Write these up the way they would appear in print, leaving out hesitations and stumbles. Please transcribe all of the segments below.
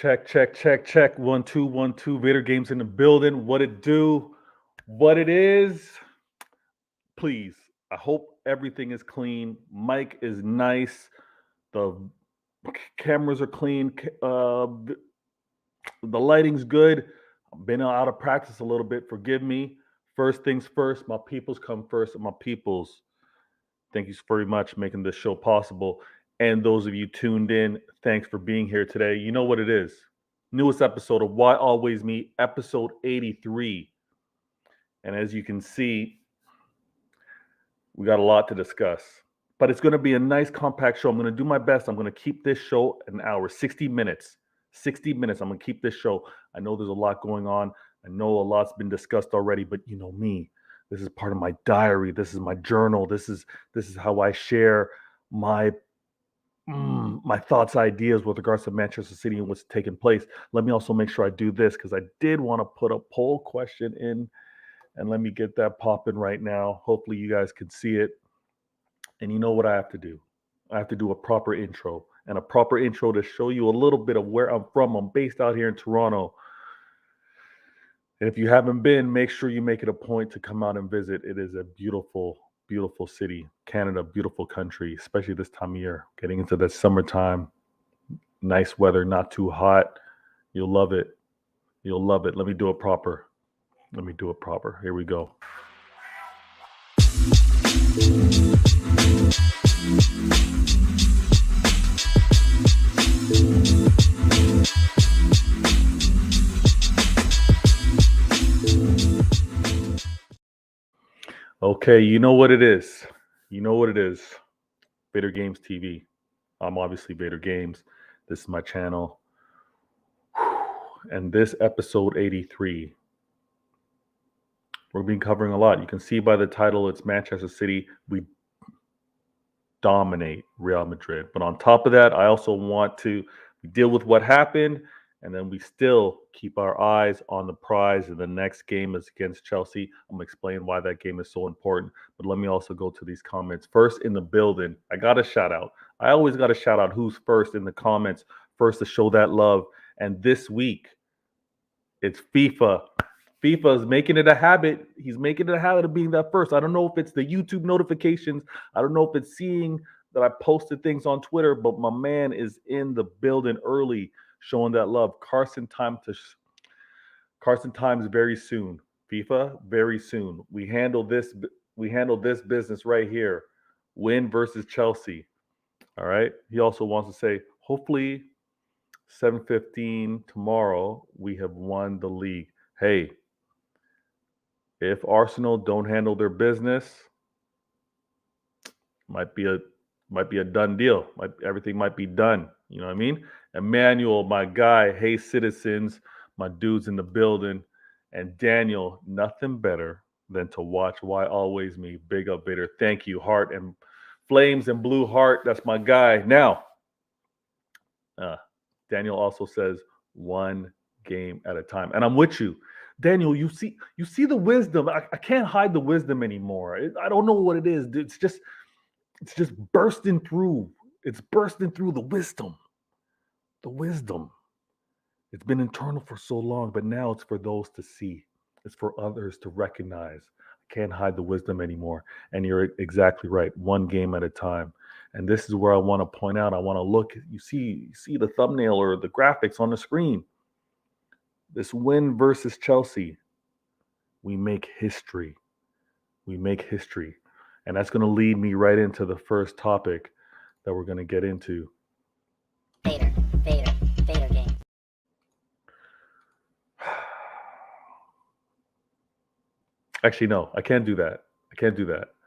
Check, check, check, check. 1 2 1 2. Vader Games in the building. What it do? What it is? Please. I hope everything is clean. Mic is nice. The cameras are clean. The lighting's good. I've been out of practice a little bit. Forgive me. First things first. My peoples come first. And my peoples, thank you very much for making this show possible. And those of you tuned in, thanks for being here today. You know what it is. Newest episode of Why Always Me, episode 83. And as you can see, we got a lot to discuss. But it's going to be a nice, compact show. I'm going to do my best. I'm going to keep this show an hour, 60 minutes. 60 minutes. I'm going to keep this show. I know there's a lot going on. I know a lot's been discussed already, but you know me. This is part of my diary. This is my journal. This is how I share my thoughts, ideas with regards to Manchester City and what's taking place. Let me also make sure I do this because I did want to put a poll question in, and let me get that popping right now. Hopefully you guys can see it. And you know what I have to do? I have to do a proper intro, and a proper intro to show you a little bit of where I'm from. I'm based out here in Toronto. And if you haven't been, make sure you make it a point to come out and visit. It is a beautiful, beautiful city. Canada, beautiful country, especially this time of year. Getting into the summertime, nice weather, not too hot. You'll love it. You'll love it. Let me do it proper. Here we go. Okay, you know what it is. Vader Games TV. I'm obviously Vader Games. This is my channel. And this episode 83, we're being covering a lot. You can see by the title, it's Manchester City. We dominate Real Madrid. But on top of that, I also want to deal with what happened, and then we still keep our eyes on the prize. And the next game is against Chelsea. I'm going to explain why that game is so important. But let me also go to these comments. First in the building, I got a shout out. I always got to shout out who's first in the comments, first to show that love. And this week, it's FIFA. FIFA is making it a habit. He's making it a habit of being that first. I don't know if it's the YouTube notifications. I don't know if it's seeing that I posted things on Twitter, but my man is in the building early, showing that love. Carson Times very soon. FIFA, very soon. We handle this business right here. Win versus Chelsea. All right. He also wants to say, hopefully 7:15 tomorrow, we have won the league. Hey, if Arsenal don't handle their business, might be a done deal. Everything might be done. You know what I mean? Emmanuel, my guy, hey citizens, my dudes in the building, and Daniel, nothing better than to watch Why Always Me. Big up, Vader. Thank you, Heart and Flames and Blue Heart. That's my guy. Now, Daniel also says one game at a time, and I'm with you. Daniel, you see the wisdom. I can't hide the wisdom anymore. I don't know what it is. It's just bursting through. It's bursting through the wisdom. The wisdom. It's been internal for so long, but now it's for those to see. It's for others to recognize. I can't hide the wisdom anymore. And you're exactly right. One game at a time. And this is where I want to point out. I want to look. You see the thumbnail or the graphics on the screen. This win versus Chelsea, we make history. We make history. And that's going to lead me right into the first topic that we're going to get into. Vader game. Actually, no, I can't do that.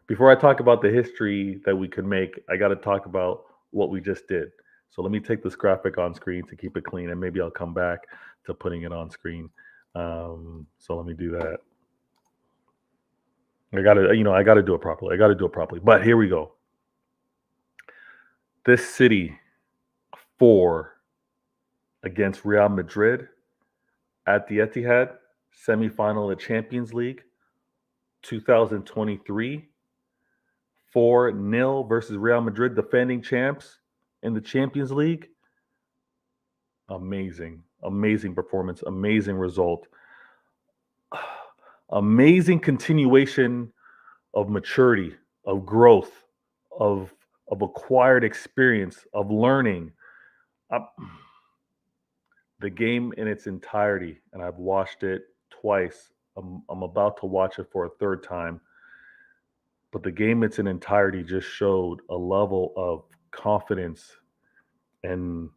Before I talk about the history that we could make, I got to talk about what we just did. So let me take this graphic on screen to keep it clean, and maybe I'll come back to putting it on screen. So let me do that. I got to do it properly. But here we go. This City 4 against Real Madrid at the Etihad, semifinal of Champions League, 2023. 4-0 versus Real Madrid, defending champs in the Champions League. Amazing performance, amazing result, amazing continuation of maturity, of growth, of acquired experience, of learning. Uh, the game in its entirety, and I've watched it twice. I'm about to watch it for a third time, but the game in its entirety just showed a level of confidence and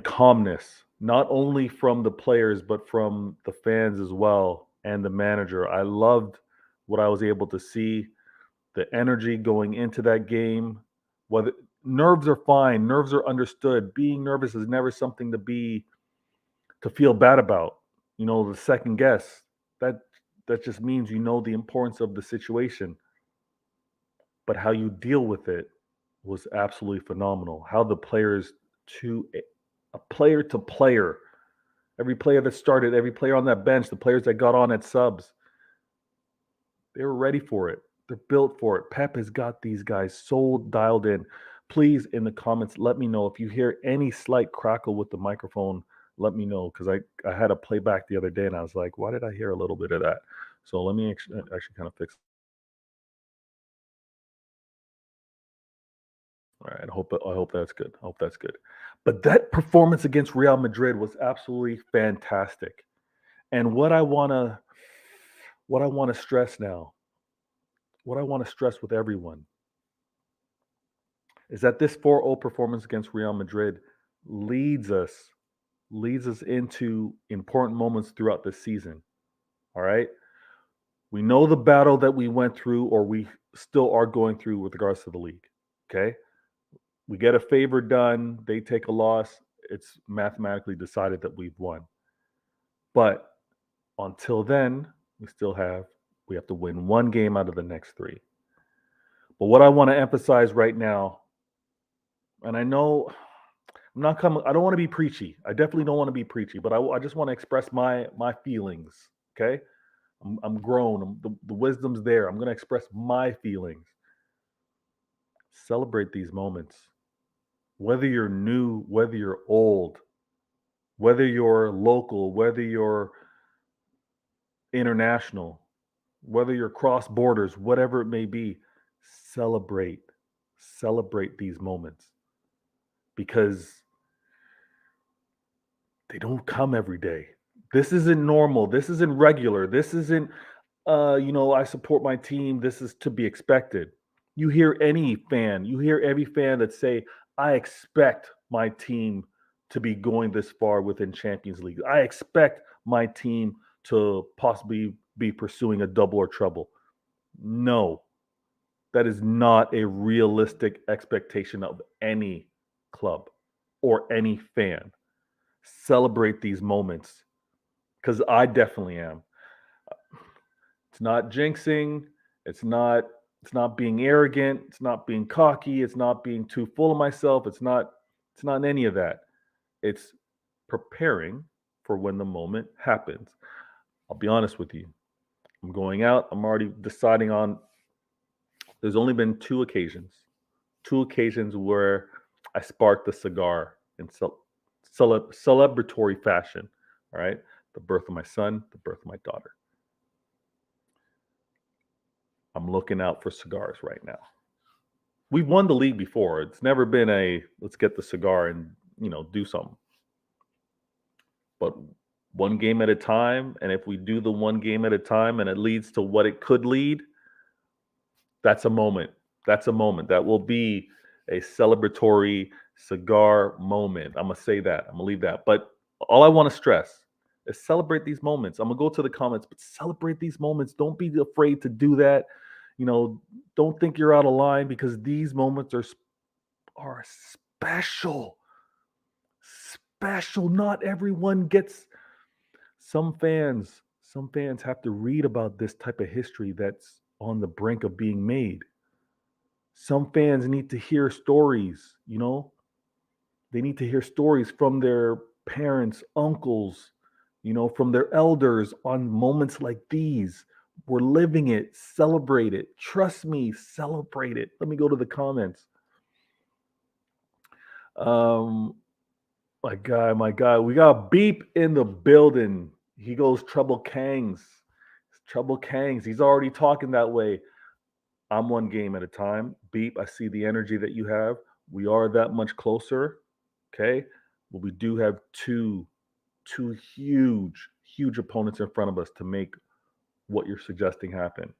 calmness, not only from the players but from the fans as well and the manager. I loved what I was able to see, the energy going into that game. Whether nerves are fine, nerves are understood. Being nervous is never something to feel bad about. The second guess. That that just means the importance of the situation. But how you deal with it was absolutely phenomenal. How the players to a player to player, every player that started, every player on that bench, the players that got on at subs, they were ready for it. They're built for it. Pep has got these guys so dialed in. Please, in the comments, let me know if you hear any slight crackle with the microphone. Let me know, because I had a playback the other day and I was like, why did I hear a little bit of that? So let me actually kind of fix. All right, I hope that's good. I hope that's good. But that performance against Real Madrid was absolutely fantastic. And what I want to stress now, what I want to stress with everyone is that this 4-0 performance against Real Madrid leads us into important moments throughout the season. All right? We know the battle that we went through, or we still are going through, with regards to the league. Okay? We get a favor done, they take a loss, it's mathematically decided that we've won. But until then, we have to win one game out of the next three. But what I want to emphasize right now, and I know I don't want to be preachy. I definitely don't want to be preachy, but I just want to express my feelings. Okay, I'm grown. The wisdom's there. I'm going to express my feelings. Celebrate these moments, whether you're new, whether you're old, whether you're local, whether you're international, whether you're cross borders, whatever it may be. Celebrate these moments, because they don't come every day. This isn't normal. This isn't regular. This isn't, I support my team. This is to be expected. You hear every fan that say, I expect my team to be going this far within Champions League. I expect my team to possibly be pursuing a double or treble. No, that is not a realistic expectation of any club or any fan. Celebrate these moments, because I definitely am. It's not jinxing. It's not. It's not being arrogant. It's not being cocky. It's not being too full of myself. It's not. It's not any of that. It's preparing for when the moment happens. I'll be honest with you. I'm going out. I'm already deciding on. There's only been two occasions where I sparked the cigar in celebratory fashion. All right, the birth of my son, the birth of my daughter. I'm looking out for cigars right now. We've won the league before. It's never been a let's get the cigar and do something. But one game at a time, and if we do the one game at a time and it leads to what it could lead, that's a moment. That's a moment. That will be a celebratory cigar moment. I'm gonna say that. I'm gonna leave that. But all I want to stress is celebrate these moments. I'm gonna go to the comments, but celebrate these moments. Don't be afraid to do that. Don't think you're out of line, because these moments are special. Special. Not everyone gets. Some fans have to read about this type of history that's on the brink of being made. Some fans need to hear stories. They need to hear stories from their parents, uncles, from their elders on moments like these. We're living it. Celebrate it. Trust me, celebrate it. Let me go to the comments. My guy. We got Beep in the building. He goes Trouble Kangs. Trouble Kangs. He's already talking that way. I'm one game at a time. Beep, I see the energy that you have. We are that much closer. Okay. But we do have two huge opponents in front of us to make what you're suggesting happen.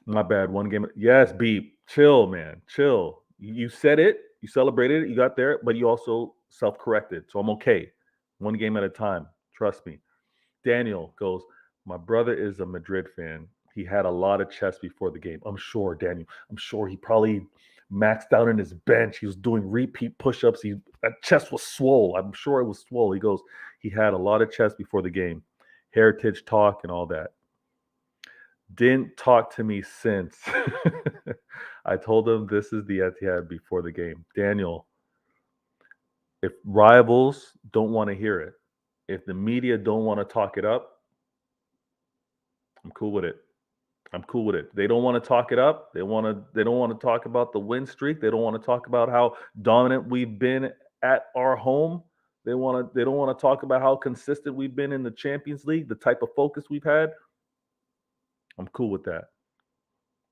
My bad. One game. Yes, Beep. Chill, man. Chill. You said it. You celebrated it. You got there, but you also self-corrected. So I'm okay. One game at a time. Trust me. Daniel goes, my brother is a Madrid fan. He had a lot of chest before the game. I'm sure, Daniel. I'm sure he probably maxed out on his bench. He was doing repeat push-ups. That chest was swole. I'm sure it was swole. He goes, he had a lot of chest before the game. Heritage talk and all that. Didn't talk to me since. I told him this is the Etihad before the game. Daniel, if rivals don't want to hear it, if the media don't want to talk it up, I'm cool with it. I'm cool with it. They don't want to talk it up. They don't want to talk about the win streak. They don't want to talk about how dominant we've been at our home. They don't want to talk about how consistent we've been in the Champions League, the type of focus we've had. I'm cool with that.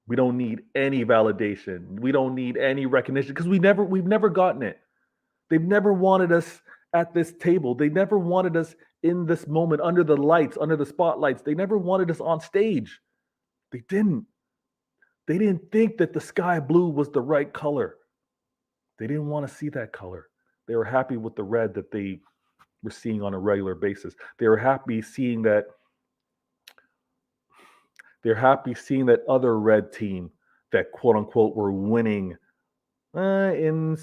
We don't need any validation. We don't need any recognition because we've never gotten it. They've never wanted us at this table. They never wanted us in this moment under the lights, under the spotlights. They never wanted us on stage. They didn't. They didn't think that the sky blue was the right color. They didn't want to see that color. They were happy with the red that they were seeing on a regular basis. They were happy seeing that other red team that quote unquote were winning in,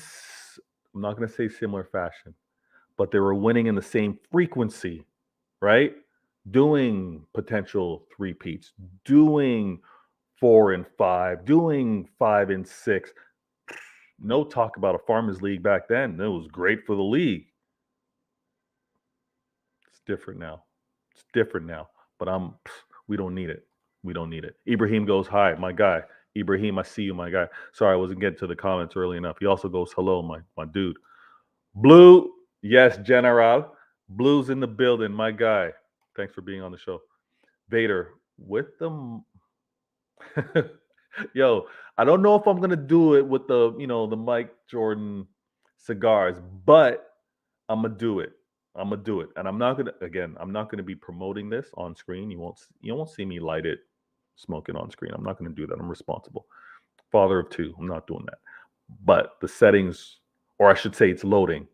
I'm not going to say similar fashion, but they were winning in the same frequency, right? Doing potential three-peats, doing 4 and 5, doing 5 and 6. No talk about a Farmers League back then. It was great for the league. It's different now. But we don't need it. We don't need it. Ibrahim goes, hi, my guy. Ibrahim, I see you, my guy. Sorry, I wasn't getting to the comments early enough. He also goes, hello, my dude. Blue, yes, General. Blue's in the building, my guy. Thanks for being on the show. Vader, with the... Yo, I don't know if I'm going to do it with the Mike Jordan cigars, but I'm going to do it. And I'm not going to be promoting this on screen. You won't see me light it, smoking on screen. I'm not going to do that. I'm responsible. Father of two. I'm not doing that. But the settings, or I should say it's loading.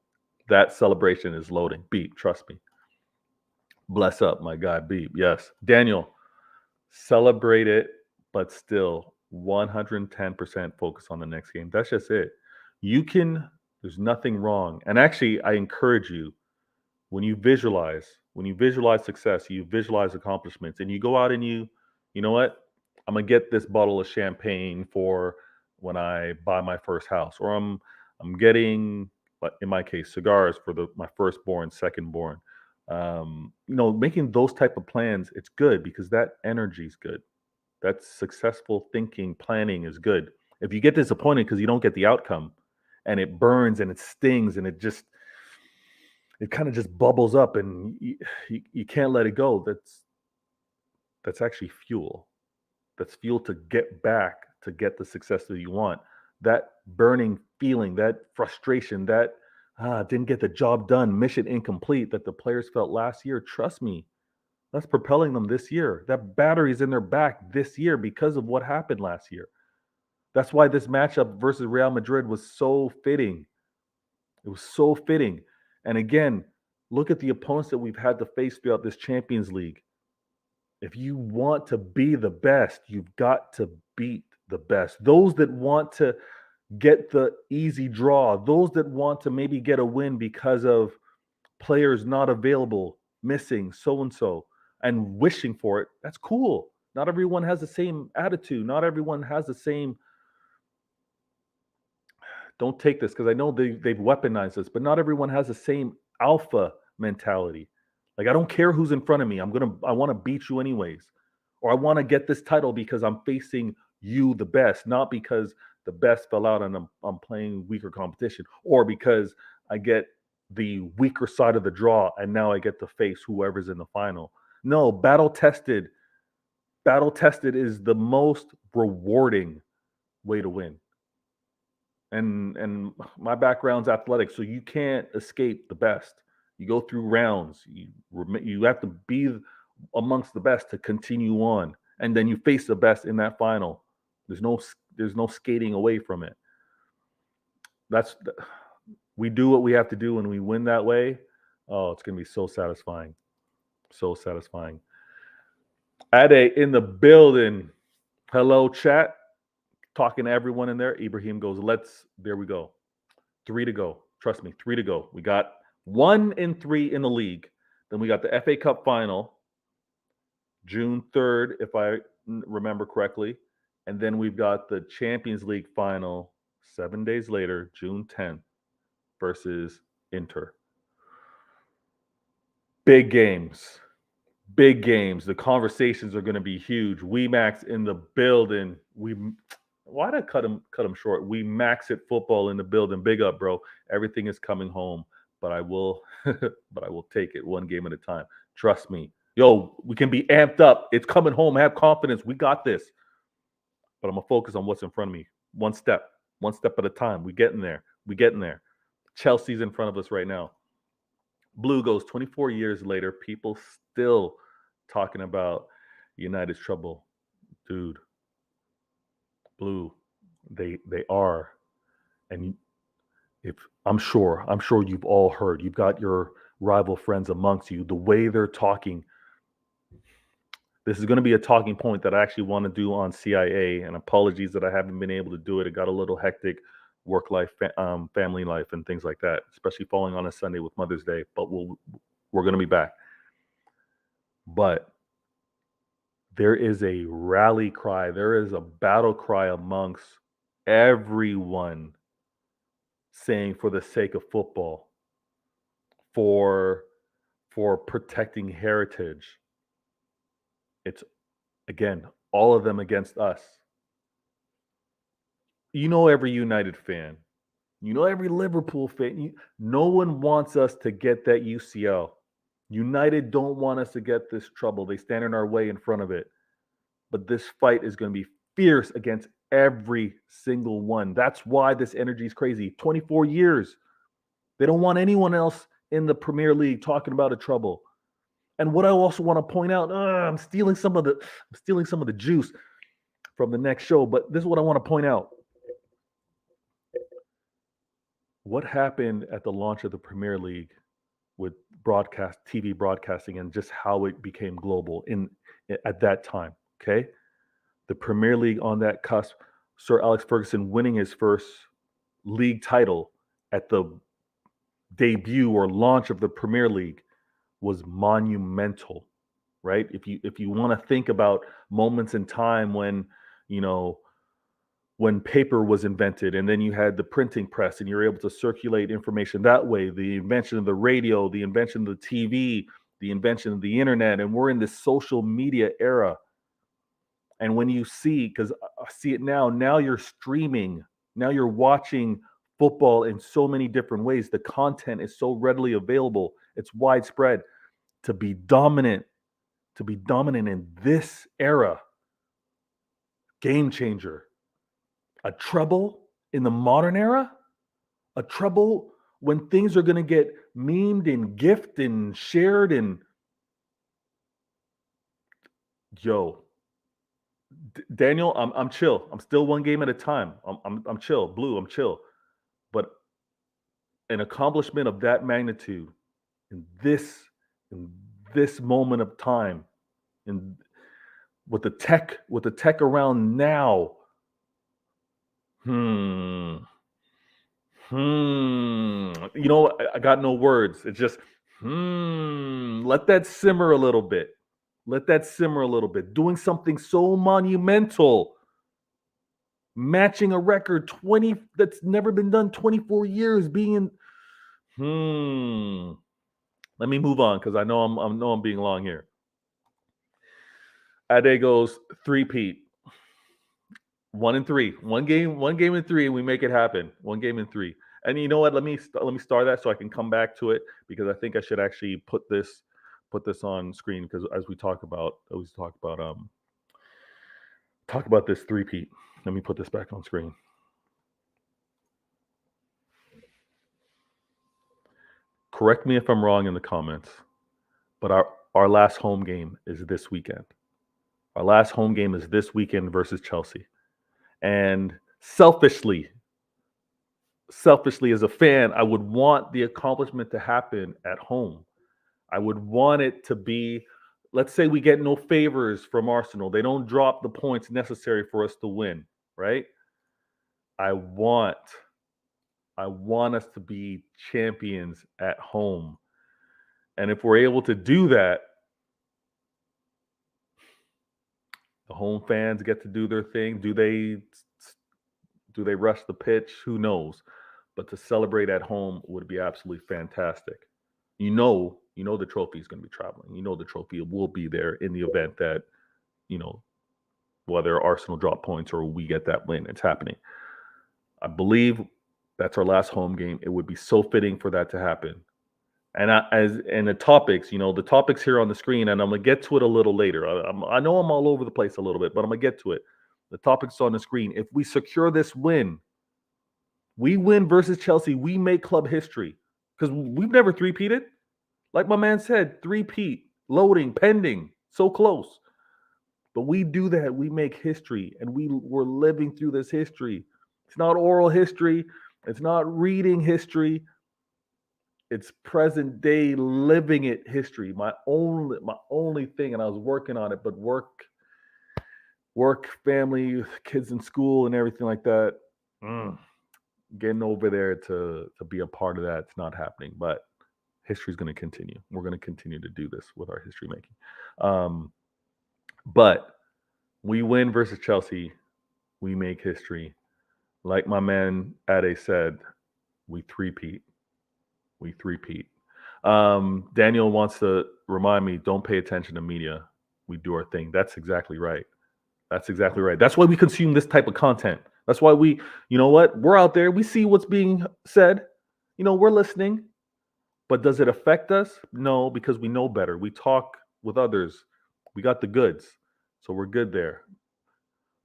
That celebration is loading. Beep, trust me. Bless up, my guy, Beep. Yes. Daniel, celebrate it, but still 110% focus on the next game. That's just it. There's nothing wrong. And actually, I encourage you, when you visualize success, you visualize accomplishments, and you go out and you know what? I'm going to get this bottle of champagne for when I buy my first house, or I'm getting, in my case, cigars for my firstborn, secondborn. Making those type of plans, it's good because that energy is good. That successful thinking, planning is good. If you get disappointed because you don't get the outcome, and it burns and it stings and it kind of just bubbles up and you can't let it go, that's actually fuel. That's fuel to get back, to get the success that you want. That burning feeling, that frustration, that didn't get the job done, mission incomplete that the players felt last year, trust me, that's propelling them this year. That battery's in their back this year because of what happened last year. That's why this matchup versus Real Madrid was so fitting. It was so fitting. And again, look at the opponents that we've had to face throughout this Champions League. If you want to be the best, you've got to beat the best. Those that want to get the easy draw, those that want to maybe get a win because of players not available, missing so-and-so, and wishing for it, that's cool. Not everyone has the same attitude. Not everyone has the same... Don't take this because I know they've weaponized this, but not everyone has the same alpha mentality. Like, I don't care who's in front of me. I want to beat you anyways. Or I want to get this title because I'm facing you the best, not because the best fell out and I'm playing weaker competition, or because I get the weaker side of the draw and now I get to face whoever's in the final. No, battle tested is the most rewarding way to win. And my background's athletics, so you can't escape the best. You go through rounds. You have to be amongst the best to continue on, and then you face the best in that final. There's no skating away from it. We do what we have to do, when we win that way. Oh, it's gonna be so satisfying, so satisfying. Ade in the building. Hello, chat. Talking to everyone in there. Ibrahim goes, there we go. 3 to go. Trust me, 3 to go. We got 1 and 3 in the league. Then we got the FA Cup final, June 3rd, if I remember correctly. And then we've got the Champions League final 7 days later, June 10th, versus Inter. Big games. Big games. The conversations are going to be huge. Max in the building. Why did I cut him short? Imaxit Football in the building. Big up, bro. Everything is coming home, but I will take it one game at a time. Trust me. Yo, we can be amped up. It's coming home. Have confidence. We got this. But I'm gonna focus on what's in front of me. One step at a time. We getting there. Chelsea's in front of us right now. Blue goes 24 years later. People still talking about United's trouble, dude. Blue, they are, and if I'm sure you've all heard. You've got your rival friends amongst you. The way they're talking. This is going to be a talking point that I actually want to do on CIA. And apologies that I haven't been able to do it. It got a little hectic, work life, family life, and things like that. Especially falling on a Sunday with Mother's Day. But we're going to be back. But there is a rally cry. There is a battle cry amongst everyone saying, for the sake of football, for protecting heritage. It's, again, all of them against us. You know, every United fan, you know, every Liverpool fan, no one wants us to get that UCL. United don't want us to get this trouble. They stand in our way in front of it. But this fight is going to be fierce against every single one. That's why this energy is crazy. 24 years. They don't want anyone else in the Premier League talking about a trouble. And what I also want to point out, I'm stealing some of the juice from the next show, but this is what I want to point out. What happened at the launch of the Premier League with TV broadcasting, and just how it became global at that time, okay? The Premier League on that cusp, Sir Alex Ferguson winning his first league title at the debut or launch of the Premier League was monumental, right? If you want to think about moments in time when, when paper was invented, and then you had the printing press and you're able to circulate information that way, the invention of the radio, the invention of the TV, the invention of the internet, and we're in this social media era. And when you see, because I see it now you're streaming, now you're watching football in so many different ways. The content is so readily available. It's widespread. To be dominant in this era, game changer. A trouble in the modern era, a trouble when things are going to get memed and gifted and shared, and Daniel, I'm chill. I'm still one game at a time. I'm chill. Blue, I'm chill. But an accomplishment of that magnitude in this moment of time, and with the tech around now, I got no words. It's just let that simmer a little bit. Doing something so monumental, matching a record 20 that's never been done, 24 years, being Let me move on, because I know I'm being long here. Ade goes 3-peat. 1-3. One game in 3, and we make it happen. 1 game in 3. And you know what? Let me start that so I can come back to it, because I think I should actually put this on screen, because as we talk about this three-peat. Let me put this back on screen. Correct me if I'm wrong in the comments, but our last home game is this weekend. Our last home game is this weekend versus Chelsea. And selfishly as a fan, I would want the accomplishment to happen at home. I would want it to be, let's say we get no favors from Arsenal. They don't drop the points necessary for us to win, right? I want us to be champions at home. And if we're able to do that, the home fans get to do their thing. Do they rush the pitch? Who knows? But to celebrate at home would be absolutely fantastic. You know the trophy is going to be traveling. You know the trophy will be there in the event that, whether Arsenal drop points or we get that win. It's happening. I believe that's our last home game. It would be so fitting for that to happen. And the topics, the topics here on the screen, and I'm gonna get to it a little later. I know I'm all over the place a little bit, but I'm gonna get to it. The topics on the screen. If we secure this win, we win versus Chelsea, we make club history, because we've never three-peated. Like my man said, three-peat, loading, pending, so close. But we do that. We make history, and we're living through this history. It's not oral history. It's not reading history. It's present day living it history. My only thing, and I was working on it, but work, family, kids in school, and everything like that. Getting over there to be a part of that, it's not happening. But history is going to continue. We're going to continue to do this with our history making. But we win versus Chelsea, we make history. Like my man Ade said, we three-peat. Daniel wants to remind me, don't pay attention to media. We do our thing. That's exactly right. That's why we consume this type of content. That's why we're out there. We see what's being said. We're listening. But does it affect us? No, because we know better. We talk with others. We got the goods. So we're good there.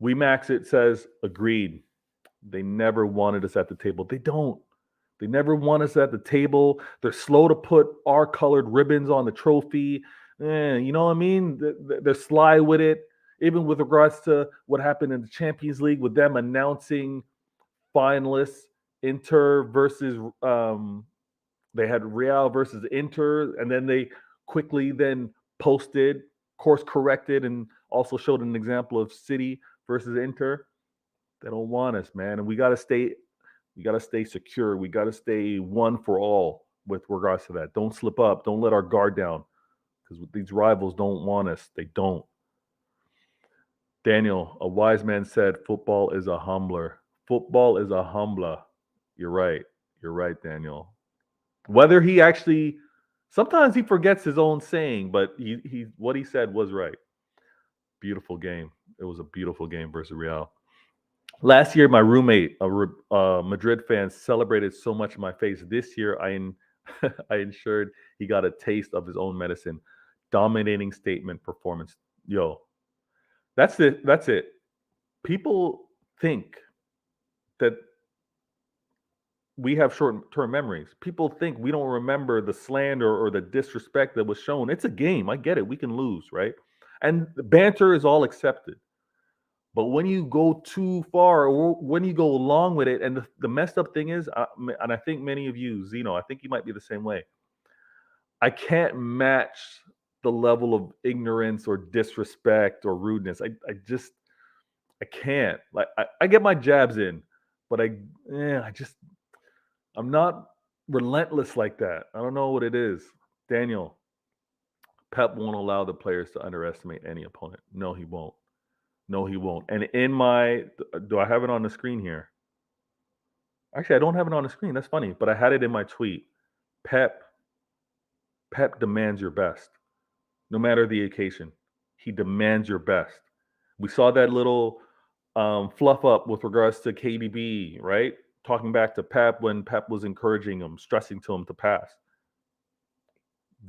Imaxit says, agreed. They never wanted us at the table. They don't. They never want us at the table. They're slow to put our colored ribbons on the trophy. You know what I mean? They're sly with it. Even with regards to what happened in the Champions League with them announcing finalists, Inter versus they had Real versus Inter, and then they quickly then posted, course corrected, and also showed an example of City versus Inter. They don't want us, man, and we got to stay secure. We got to stay one for all with regards to that. Don't slip up. Don't let our guard down, because these rivals don't want us. They don't. Daniel, a wise man said, football is a humbler. Football is a humbler. You're right. Daniel. Whether he actually, sometimes he forgets his own saying, but he what he said was right. Beautiful game. It was a beautiful game versus Real. Last year, my roommate, a Madrid fan, celebrated so much in my face. This year, I ensured he got a taste of his own medicine. Dominating statement performance. Yo, that's it. People think that we have short-term memories. People think we don't remember the slander or the disrespect that was shown. It's a game. I get it. We can lose, right? And the banter is all accepted. But when you go too far, or when you go along with it, and the messed up thing is, and I think many of you, Zeno, I think you might be the same way. I can't match the level of ignorance or disrespect or rudeness. I can't. Like I get my jabs in, but I'm not relentless like that. I don't know what it is. Daniel, Pep won't allow the players to underestimate any opponent. No, he won't. And do I have it on the screen here? Actually, I don't have it on the screen. That's funny, but I had it in my tweet. Pep demands your best, no matter the occasion. He demands your best. We saw that little fluff up with regards to KDB, right? Talking back to Pep when Pep was encouraging him, stressing to him to pass.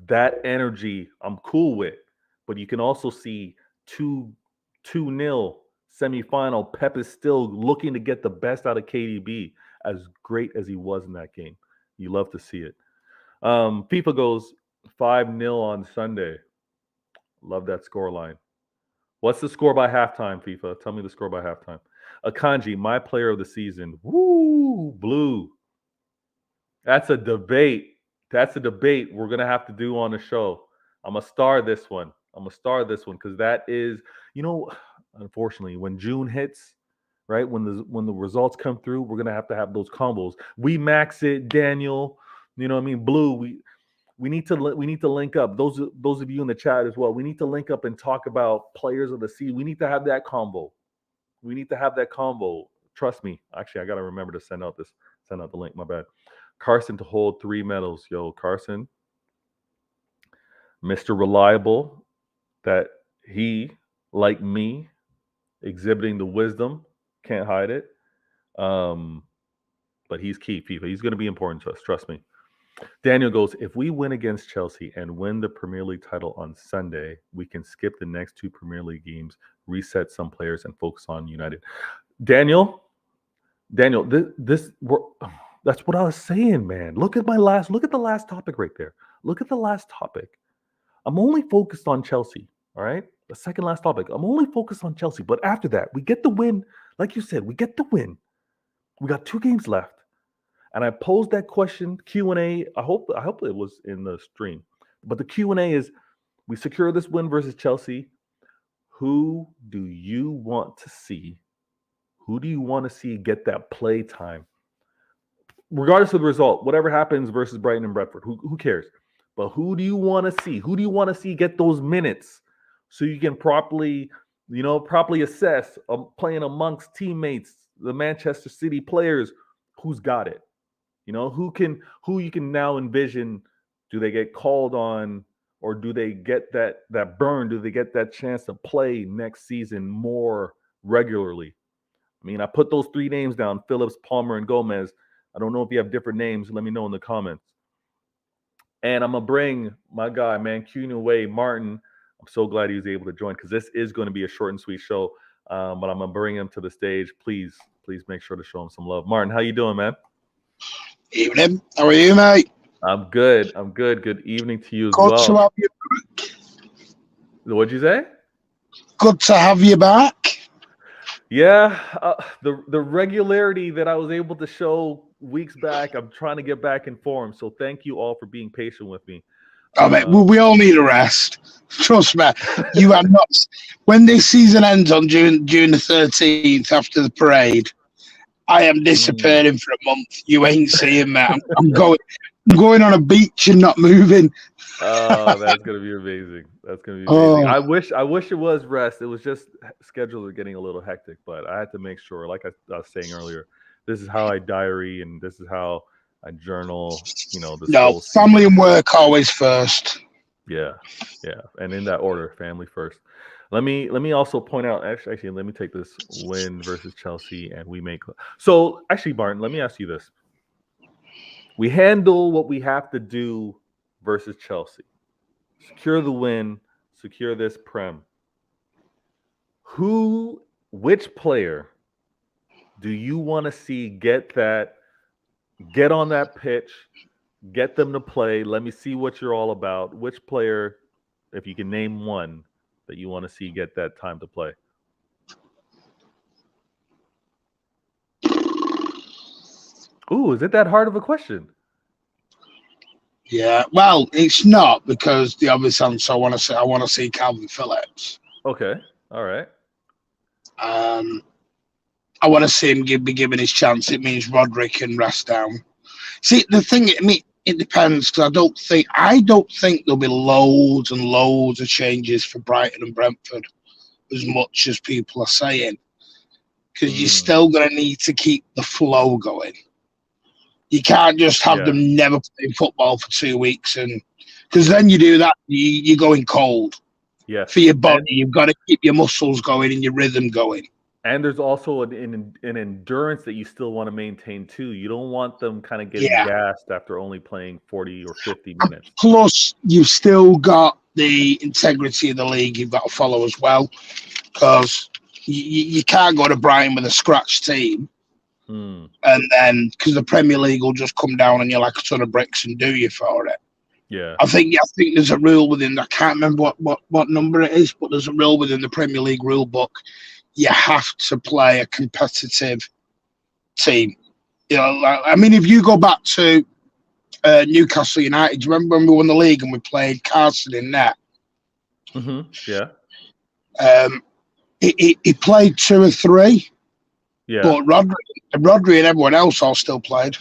That energy I'm cool with, but you can also see 2-0 semifinal. Pep is still looking to get the best out of KDB, as great as he was in that game. You love to see it. FIFA goes 5-0 on Sunday. Love that score line. What's the score by halftime, FIFA? Tell me the score by halftime. Akanji, my player of the season. Woo, blue. That's a debate. That's a debate we're going to have to do on the show. I'm going to star this one. Because that is, unfortunately, when June hits, right, when the results come through, we're going to have those combos. We max it, Daniel. You know what I mean? Blue, we need to link up. Those of you in the chat as well. We need to link up and talk about players of the season. We need to have that combo. Trust me. Actually, I got to remember to send out the link. My bad. Carson to hold 3 medals. Yo, Carson, Mr. Reliable, that he, like me, exhibiting the wisdom, can't hide it. But he's key, FIFA. He's going to be important to us. Trust me. Daniel goes, if we win against Chelsea and win the Premier League title on Sunday, we can skip the next 2 Premier League games, reset some players, and focus on United. Daniel, that's what I was saying, man. Look at the last topic right there. Look at the last topic. I'm only focused on Chelsea, all right? The second last topic. I'm only focused on Chelsea. But after that, we get the win. Like you said, we get the win. We got 2 games left. And I posed that question, Q&A. I hope it was in the stream. But the Q&A is, we secure this win versus Chelsea. Who do you want to see? Who do you want to see get that play time? Regardless of the result, whatever happens versus Brighton and Brentford, who cares? But who do you want to see? Who do you want to see get those minutes so you can properly assess playing amongst teammates, the Manchester City players, who's got it? Who you can now envision, do they get called on or do they get that burn? Do they get that chance to play next season more regularly? I mean, I put those 3 names down, Phillips, Palmer, and Gomez. I don't know if you have different names. Let me know in the comments. And I'm going to bring my guy, Mancuno Martin. I'm so glad he was able to join because this is going to be a short and sweet show. But I'm going to bring him to the stage. Please make sure to show him some love. Martin, how you doing, man? Evening. How are you, mate? I'm good. Good evening to you as Good well. to have you back. What'd you say? Good to have you back. Yeah, the regularity that I was able to show weeks back, I'm trying to get back in form. So thank you all for being patient with me. Mate, we all need a rest. Trust me. You are not. When this season ends on June the 13th after the parade, I am disappearing for a month. You ain't seeing me. I'm going on a beach and not moving. Oh, that's gonna be amazing. I wish it was rest. It was just schedules are getting a little hectic, but I had to make sure, like I was saying earlier, this is how I diary and this is how I journal. Family and work always first. Yeah, and in that order, family first. Let me also point out. Actually, let me take this win versus Chelsea, and we make. So actually, Barton, let me ask you this: we handle what we have to do versus Chelsea, secure the win, secure this prem. Which player do you want to see get on that pitch, get them to play? Let me see what you're all about. Which player, if you can name one, that you want to see get that time to play? Ooh, is it that hard of a question? Yeah, well, it's not because the obvious answer I want to see Calvin Phillips. Okay, all right. I want to see him be given his chance. It means Rodri can rest down. See, the thing, it depends because I don't think there'll be loads and loads of changes for Brighton and Brentford as much as people are saying, because you're still going to need to keep the flow going. You can't just have them never playing football for 2 weeks, and because then you do that, you're going cold. Yeah. For your body, you've got to keep your muscles going and your rhythm going. And there's also an endurance that you still want to maintain too. You don't want them kind of getting Yeah. gassed after only playing 40 or 50 minutes. Plus, you've still got the integrity of the league you've got to follow as well, because you can't go to Brighton with a scratch team, Hmm. and then because the Premier League will just come down on you like a ton of bricks and do you for it. Yeah. I think there's a rule within. I can't remember what number it is, but there's a rule within the Premier League rule book. You have to play a competitive team. You know, like, I mean, if you go back to Newcastle United, do you remember when we won the league and we played Carson in net? Yeah. He played 2 or 3, Yeah. but Rodri and everyone else all still played.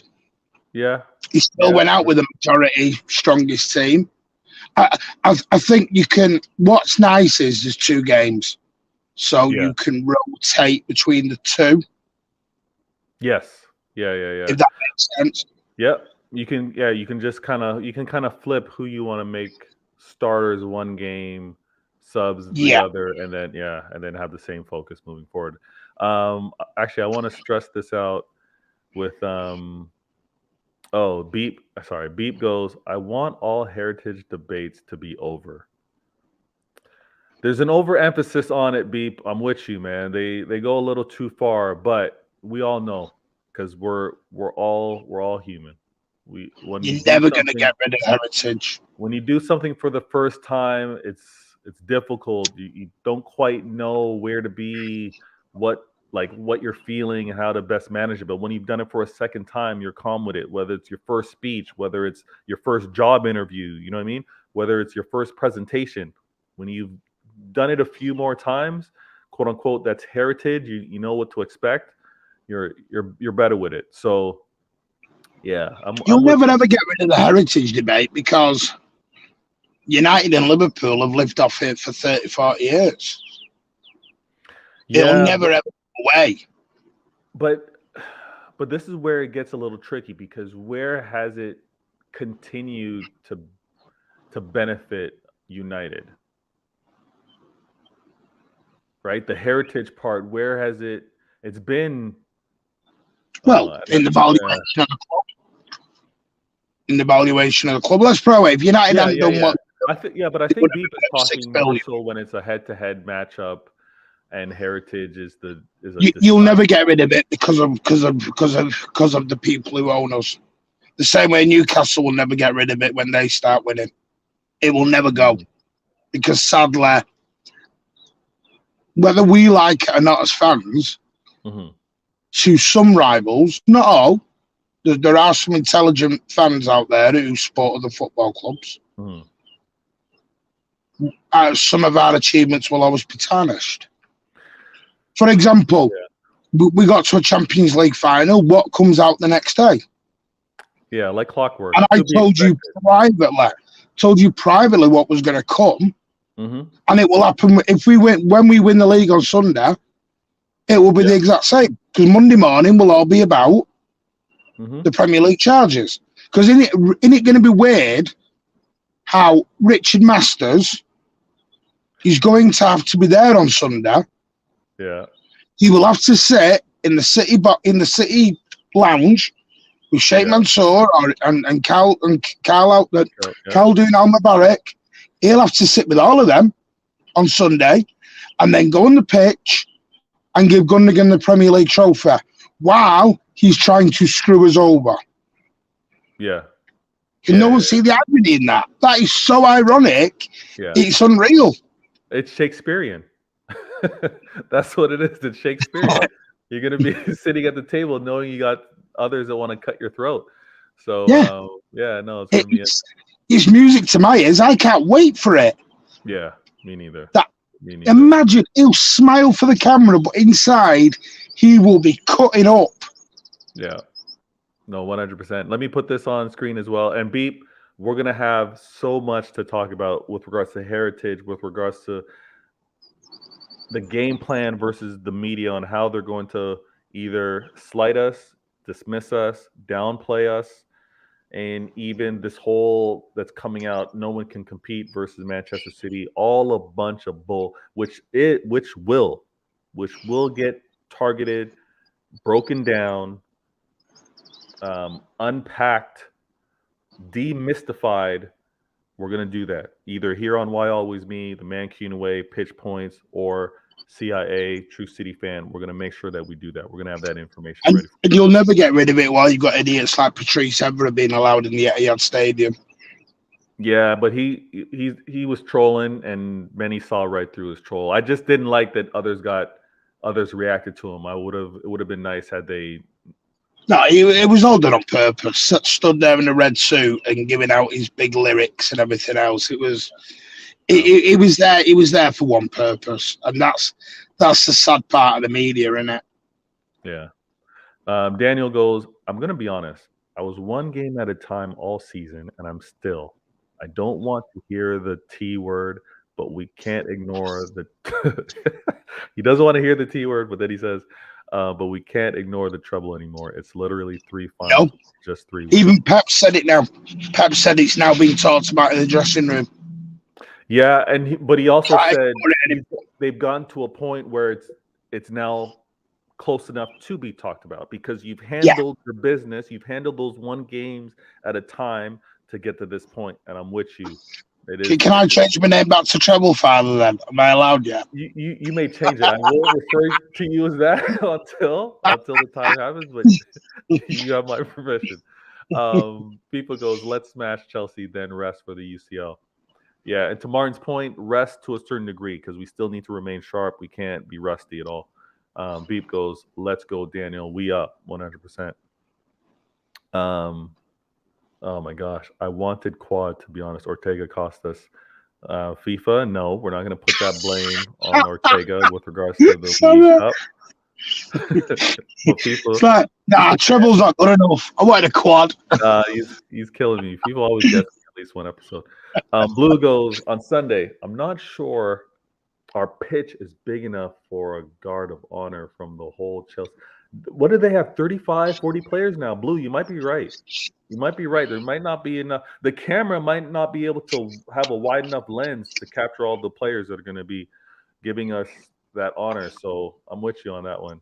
Yeah. He still went out with the majority strongest team. I think you can. What's nice is there's 2 games, so you can rotate between the 2. Yes. Yeah. If that makes sense. Yep. You can just kind of flip who you want to make starters one game, subs the other, and then have the same focus moving forward. Actually, I want to stress this out with Beep goes, I want all heritage debates to be over. There's an overemphasis on it, Beep. I'm with you, man. They go a little too far, but we all know because we're all human. You're never going to get rid of heritage. When you do something for the first time, it's difficult. You don't quite know where to be, what you're feeling and how to best manage it. But when you've done it for a second time, you're calm with it. Whether it's your first speech, whether it's your first job interview, you know what I mean? Whether it's your first presentation, when you've done it a few more times, quote unquote, that's heritage. You know what to expect. You're better with it. So yeah, You'll never ever get rid of the heritage debate because United and Liverpool have lived off it for 30, 40 years. Yeah, it'll never ever go away. But this is where it gets a little tricky because where has it continued to benefit United? Right? The heritage part, where has it's been in the valuation of the club. In the valuation of the club. Let's throw it. If United haven't done what I think but I think Beep is talking more so when it's a head-to-head matchup and heritage is you'll never get rid of it because of the people who own us. The same way Newcastle will never get rid of it when they start winning. It will never go. Because sadly, whether we like it or not as fans, to some rivals, not all, there are some intelligent fans out there who support other football clubs. Some of our achievements will always be tarnished. For example, we got to a Champions League final. What comes out the next day? Yeah, like clockwork. And I told you privately what was going to come, and it will happen if when we win the league on Sunday. It will be the exact same because Monday morning will all be about the Premier League charges. Because isn't it going to be weird how Richard Masters is going to have to be there on Sunday? Yeah, he will have to sit in the city lounge with Sheikh Mansour and Carl Khaldoon Al Mubarak. He'll have to sit with all of them on Sunday, and then go on the pitch and give Gundogan the Premier League trophy while he's trying to screw us over. Yeah. Can no one see the irony in that? That is so ironic. Yeah. It's unreal. It's Shakespearean. That's what it is. It's Shakespearean. You're going to be sitting at the table knowing you got others that want to cut your throat. So, it's going to be it's music to my ears. I can't wait for it. Yeah, me neither. Imagine he'll smile for the camera, but inside he will be cutting up. Yeah. No, 100%. Let me put this on screen as well. And Beep, we're going to have so much to talk about with regards to heritage, with regards to the game plan versus the media on how they're going to either slight us, dismiss us, downplay us, and even this whole that's coming out, no one can compete versus Manchester City, all a bunch of bull, which will get targeted, broken down, unpacked, demystified. We're going to do that either here on Why Always Me, the Mancune Way, Pitch Points, or CIA, True City Fan. We're going to make sure that we do that. We're going to have that information ready. And you'll never get rid of it while you've got idiots like Patrice Evra being allowed in the Etihad Stadium. Yeah, but he was trolling, and many saw right through his troll. I just didn't like that others reacted to him. It would have been nice had they. No, it was all done on purpose. Stood there in a red suit and giving out his big lyrics and everything else. It was there. It was there for one purpose, and that's the sad part of the media, isn't it? Yeah. Daniel goes, I'm going to be honest. I was one game at a time all season, and I'm still. I don't want to hear the T word, but we can't ignore the. He doesn't want to hear the T word, but then he says, but we can't ignore the trouble anymore. It's literally 3 finals, just 3 weeks. Even Pep said it now. Pep said it's now being talked about in the dressing room. Yeah, but he also said they've gotten to a point where it's now close enough to be talked about because you've handled your business, you've handled those 1 games at a time to get to this point, and I'm with you. Can I change my name back to Treble Father then? Am I allowed yet? You may change it. I won't refer to you as that until the time happens, but you have my permission. People goes, let's smash Chelsea, then rest for the UCL. Yeah, and to Martin's point, rest to a certain degree because we still need to remain sharp. We can't be rusty at all. Beep goes, let's go, Daniel. We up 100%. Oh my gosh, I wanted quad, to be honest. Ortega cost us. FIFA, no, we're not going to put that blame on Ortega with regards to the League Cup. Treble's not good enough. I want a quad. He's killing me. People always get at least one episode. Blue goes, on Sunday, I'm not sure our pitch is big enough for a guard of honor from the whole Chelsea. What do they have? 35, 40 players now? Blue, you might be right. You might be right. There might not be enough. The camera might not be able to have a wide enough lens to capture all the players that are going to be giving us that honor. So I'm with you on that one.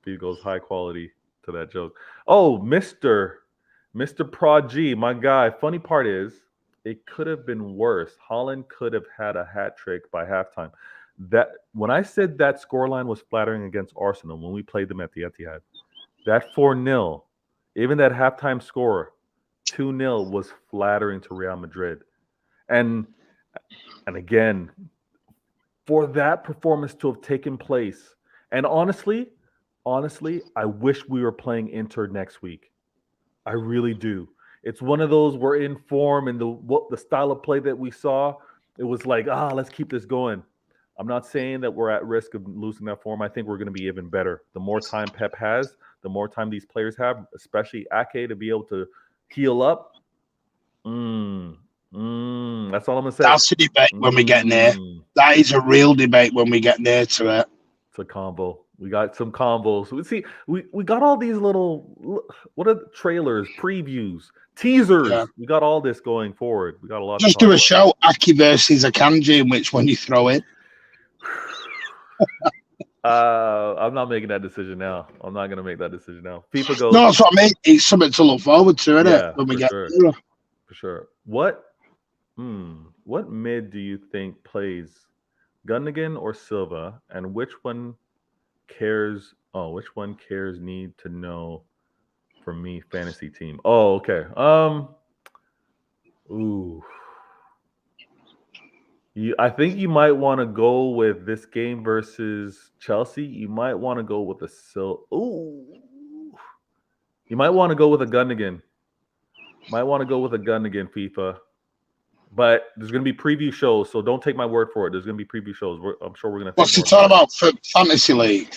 He goes high quality to that joke. Oh, Mr. Prod G, my guy. Funny part is, it could have been worse. Holland could have had a hat trick by halftime. That when I said that scoreline was flattering against Arsenal when we played them at the Etihad, that 4-0, even that halftime score, 2-0 was flattering to Real Madrid. And again, for that performance to have taken place, and honestly, I wish we were playing Inter next week. I really do. It's one of those we're in form, and the style of play that we saw, it was like, let's keep this going. I'm not saying that we're at risk of losing that form. I think we're going to be even better. The more time Pep has, the more time these players have, especially Ake, to be able to heal up. That's all I'm going to say. That's a debate when we get near. That is a real debate when we get near to it. It's a combo. We got some combos. We got all these little, what are the trailers, previews, teasers. Yeah. We got all this going forward. We got a lot. Just do a show, Aki versus Akanji, and which one you throw in. I'm not making that decision now. I'm not going to make that decision now. FIFA goes. No, that's what I mean. It's something to look forward to, isn't it? When we get there. For sure. What mid do you think plays Gundogan or Silva, and which one cares? Which one cares? Need to know for me, fantasy team. Oh, okay. I think you might want to go with this game versus Chelsea. You might want to go with you might want to go with a Gundogan. FIFA. But there's going to be preview shows, so don't take my word for it. There's going to be preview shows. I'm sure we're going to. What's he talking about for Fantasy League?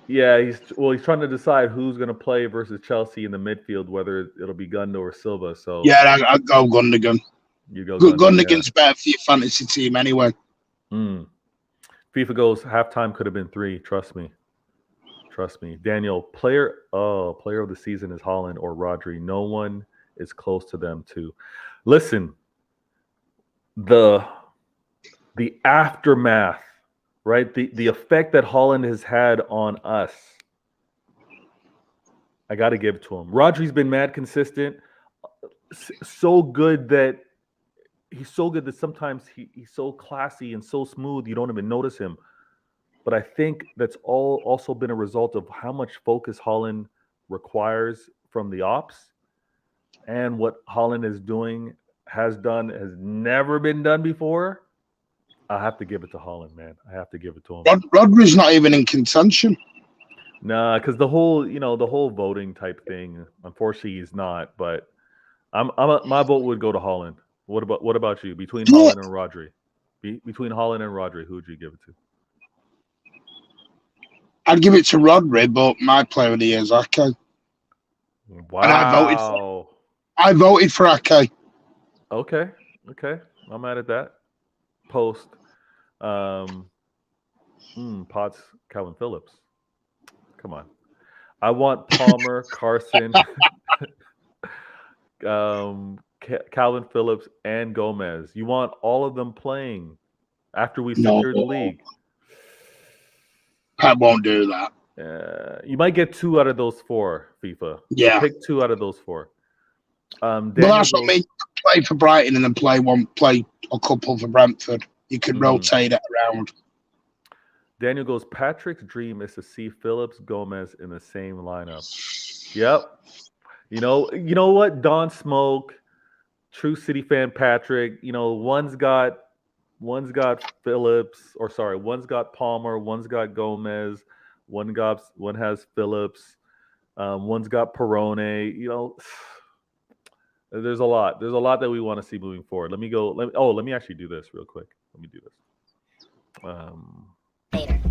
Yeah, he's trying to decide who's going to play versus Chelsea in the midfield, whether it'll be Gundo or Silva. So yeah, I'll go Gundogan. You go. Gundogan's better for your fantasy team anyway. FIFA goes, halftime could have been 3. Trust me. Daniel, player of the season is Holland or Rodri. No one is close to them too. Listen, the aftermath, right? The effect that Holland has had on us I got to give it to him. Rodri's been mad consistent, so good that he's so good that sometimes he's so classy and so smooth you don't even notice him. But I think that's all also been a result of how much focus Holland requires from the ops, and what Holland is doing has never been done before. I have to give it to Holland, man. I have to give it to him. Rodri's not even in contention. Nah, because the whole voting type thing. Unfortunately, he's not. But my vote would go to Holland. What about you? Between Yeah, Holland and Rodri, between Holland and Rodri, who would you give it to? I'd give it to Rodri, but my player of the year is Ake, and Wow. I voted for Ake. Okay. Okay. I'm mad at that. Post. Um. Potts. Calvin Phillips. Come on. I want Palmer, Carson, Calvin Phillips, and Gomez. You want all of them playing after we No, secure the league. I won't do that. You might get 2 out of those 4, FIFA. So Yeah, pick 2 out of those 4. but Daniel that's what I goes. mean. Play for Brighton and then play a couple for Brentford. You could mhm. rotate it around. Daniel goes. Patrick's dream is to see Phillips, Gomez in the same lineup. Yep. You know what? Don Smoke, true City fan Patrick. One's got Phillips, or sorry, one's got Palmer, one's got Gomez, one has Phillips, one's got Perone. There's a lot. There's a lot that we want to see moving forward. Let me go. Let me actually do this real quick. Let me do this. Um, Vader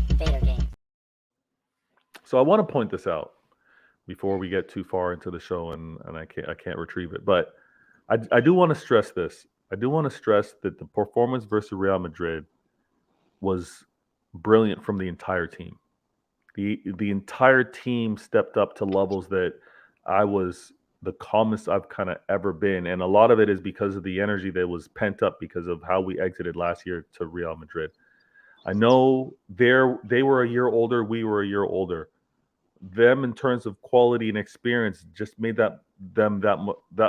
game. so I want to point this out before we get too far into the show, and I can't retrieve it. But I do want to stress this. I do want to stress that the performance versus Real Madrid was brilliant from the entire team. The entire team stepped up to levels that I was the calmest I've kind of ever been, and a lot of it is because of the energy that was pent up because of how we exited last year to Real Madrid. I know they were a year older, we were a year older. Them in terms of quality and experience just made that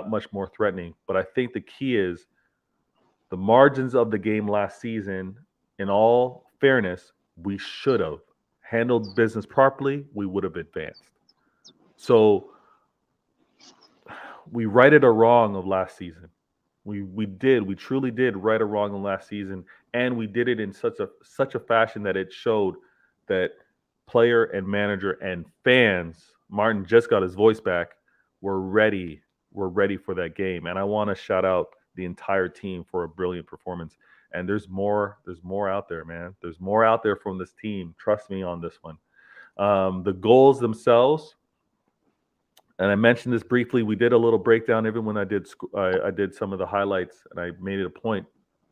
much more threatening. But I think the key is the margins of the game last season. In all fairness, we should have handled business properly. We would have advanced. So we righted a wrong of last season. We truly did right a wrong of last season, and we did it in such a fashion that it showed that player and manager and fans, Martin just got his voice back, were ready. We're ready for that game. And I want to shout out the entire team for a brilliant performance. And there's more out there, man. There's more out there from this team. Trust me on this one. The goals themselves, and I mentioned this briefly. We did a little breakdown. Even when I did some of the highlights, and I made it a point.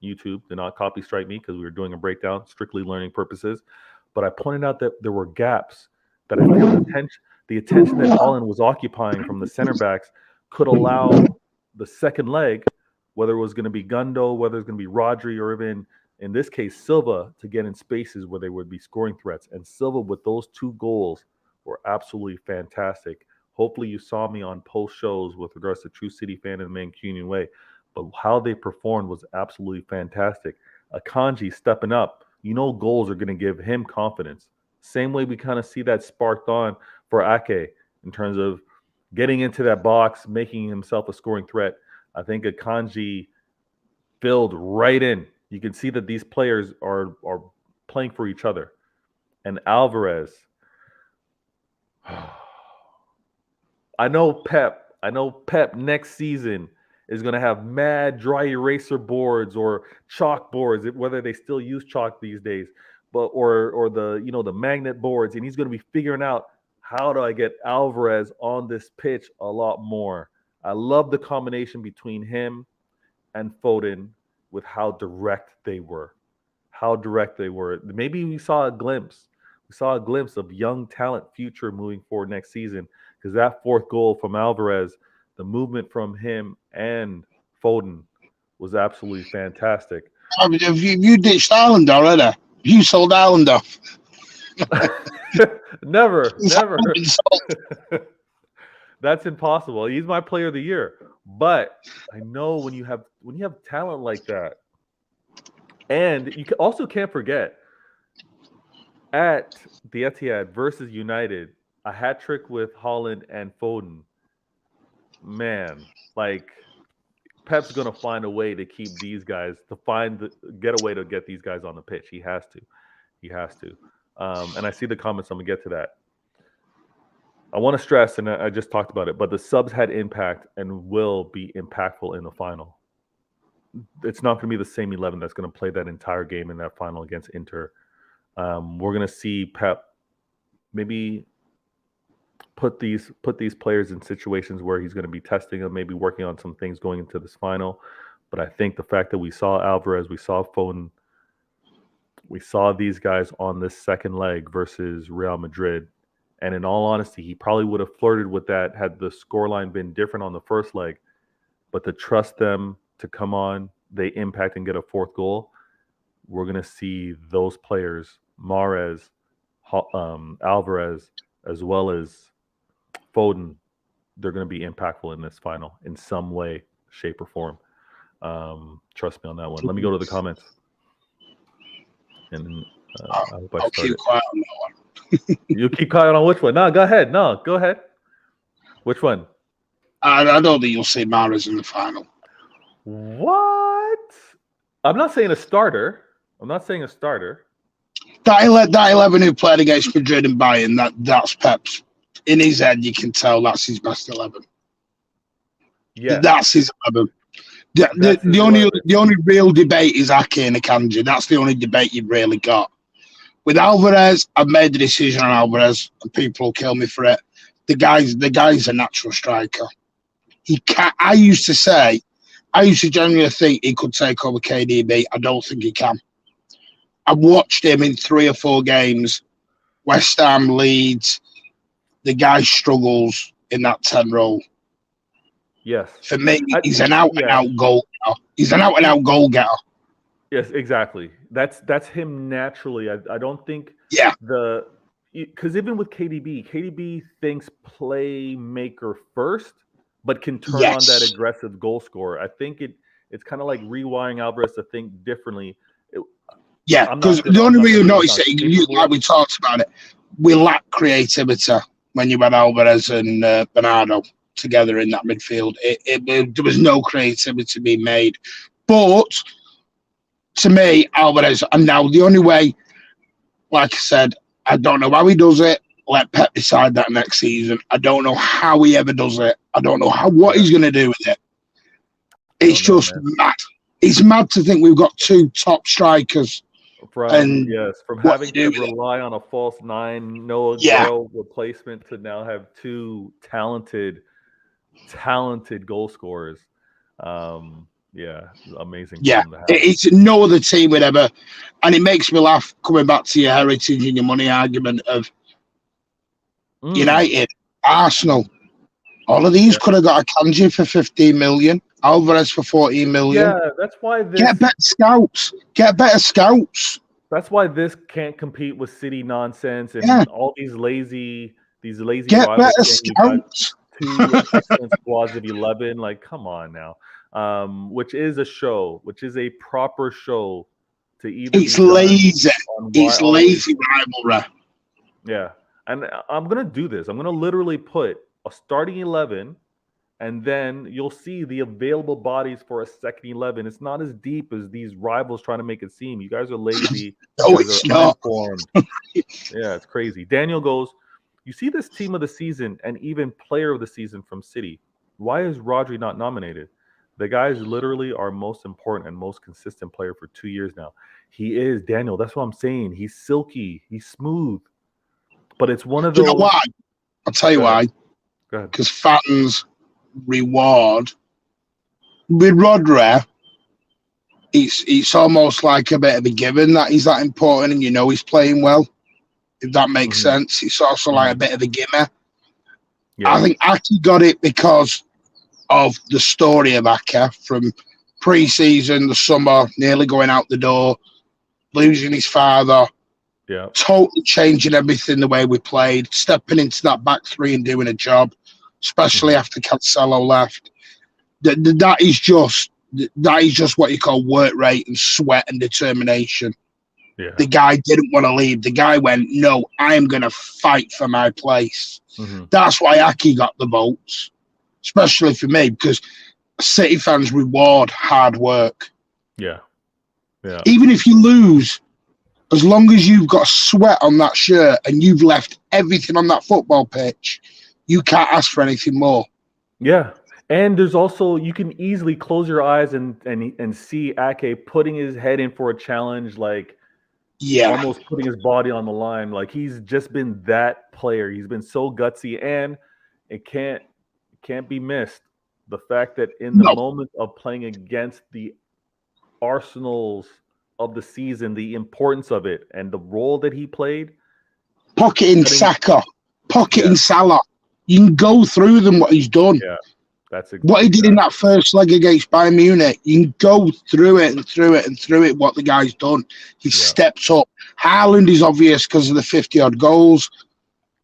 YouTube did not copy strike me because we were doing a breakdown, strictly learning purposes. But I pointed out that there were gaps that I feel the attention that Holland was occupying from the center backs could allow the second leg, whether it was going to be Gundo, whether it's going to be Rodri, or even in this case Silva, to get in spaces where they would be scoring threats. And Silva, with those 2 goals, were absolutely fantastic. Hopefully you saw me on post shows with regards to True City Fan and the Mancunian Way. But how they performed was absolutely fantastic. Akanji stepping up. Goals are going to give him confidence. Same way we kind of see that sparked on for Ake in terms of getting into that box, making himself a scoring threat. I think Akanji filled right in. You can see that these players are playing for each other. And Alvarez, I know Pep next season is going to have mad dry eraser boards or chalk boards, whether they still use chalk these days, but or the magnet boards, and he's going to be figuring out, how do I get Alvarez on this pitch a lot more. I love the combination between him and Foden with how direct they were. How direct they were. Maybe we saw a glimpse. We saw a glimpse of young talent future moving forward next season, because that 4th goal from Alvarez, the movement from him and Foden was absolutely fantastic. Have you ditched Ireland already? You sold Ireland off. Never. Insult. That's impossible. He's my player of the year. But I know when you have talent like that, and you also can't forget at the Etihad versus United, a hat trick with Haaland and Foden. Man, like Pep's gonna find a way to keep these guys get a way to get these guys on the pitch. He has to. And I see the comments. I'm gonna get to that. I want to stress, and I just talked about it, but the subs had impact and will be impactful in the final. It's not going to be the same 11 that's going to play that entire game in that final against Inter. We're going to see Pep maybe put these players in situations where he's going to be testing them, maybe working on some things going into this final. But I think the fact that we saw Alvarez, we saw Foden, we saw these guys on this second leg versus Real Madrid. And in all honesty, he probably would have flirted with that had the scoreline been different on the first leg. But to trust them to come on, they impact and get a fourth goal, we're going to see those players, Mahrez, Alvarez, as well as Foden, they're going to be impactful in this final in some way, shape, or form. Trust me on that one. Let me go to the comments. And I hope I I'll started. keep quiet on that one. You keep quiet on which one? No, go ahead. No, go ahead. Which one? I don't think you'll see Mahrez in the final. What? I'm not saying a starter. That 11 who played against Madrid and Bayern, that's Pep's. In his head, you can tell that's his best 11. Yeah, that's his 11. The only real debate is Ake and Akanji. That's the only debate you've really got. With Alvarez, I've made the decision on Alvarez, and people will kill me for it. The guy's a natural striker. He can. I used to genuinely think he could take over KDB. I don't think he can. I've watched him in 3 or 4 games. West Ham, Leeds. The guy struggles in that 10 role. Yes. For me, he's an out-and-out goal getter. He's an out-and-out goal getter. Yes, exactly. That's him naturally. I don't think because even with KDB thinks playmaker first, but can turn on that aggressive goal scorer. I think it's kind of like rewiring Alvarez to think differently. Because the only way you notice it, like we talked about it, we lack creativity when you had Alvarez and Bernardo together in that midfield. There was no creativity being made. But to me, Alvarez, and now the only way, like I said, I don't know how he does it. Let Pep decide that next season. I don't know how he ever does it. I don't know what he's going to do with it. It's just mad. It's mad to think we've got 2 top strikers. From having to rely on a false 9, Noah Gale replacement to now have 2 talented goal scorers. Amazing. Yeah, it's no other team would ever, and it makes me laugh coming back to your heritage and your money argument of United, Arsenal. All of these could have got a Kanji for 15 million, Alvarez for 14 million. Yeah, that's why get better scouts. That's why this can't compete with City nonsense and all these lazy get better scouts. 2 excellent squads of 11. Like, come on now. Which is a proper show to even. It's lazy. It's lazy rivalry. Yeah, and I'm gonna do this. I'm gonna literally put a starting 11, and then you'll see the available bodies for a second 11. It's not as deep as these rivals trying to make it seem. You guys are lazy. No, it's not. Yeah, it's crazy. Daniel goes, you see this team of the season and even player of the season from City. Why is Rodri not nominated? The guy is literally our most important and most consistent player for 2 years now. He is, Daniel. That's what I'm saying. He's silky. He's smooth. But it's one of those. You know why? I'll tell you why. Go ahead. Because fans reward with Rodri. It's almost like a bit of a given that he's that important, and he's playing well. If that makes sense, it's also like a bit of a gimme. Yeah. I think Aki got it because of the story of Ake from pre-season, the summer, nearly going out the door, losing his father, Yeah. Totally changing everything the way we played, stepping into that back three and doing a job, especially after Cancelo left. That is just what you call work rate and sweat and determination. Yeah. The guy didn't want to leave. The guy went, no, I am going to fight for my place. That's why Aki got the votes, especially for me, because City fans reward hard work. Yeah. Yeah. Even if you lose, as long as you've got sweat on that shirt and you've left everything on that football pitch, you can't ask for anything more. Yeah. And there's also, you can easily close your eyes and see Ake putting his head in for a challenge, like almost putting his body on the line. Like he's just been that player. He's been so gutsy, and it can't be missed. The fact that in the moment of playing against the Arsenals of the season, the importance of it and the role that he played. Pocketing Saka, pocketing Salah. You can go through them, what he's done. Yeah, that's exactly what he did in that first leg against Bayern Munich. You can go through it and through it and through it, what the guy's done. He steps up. Haaland is obvious because of the 50-odd goals.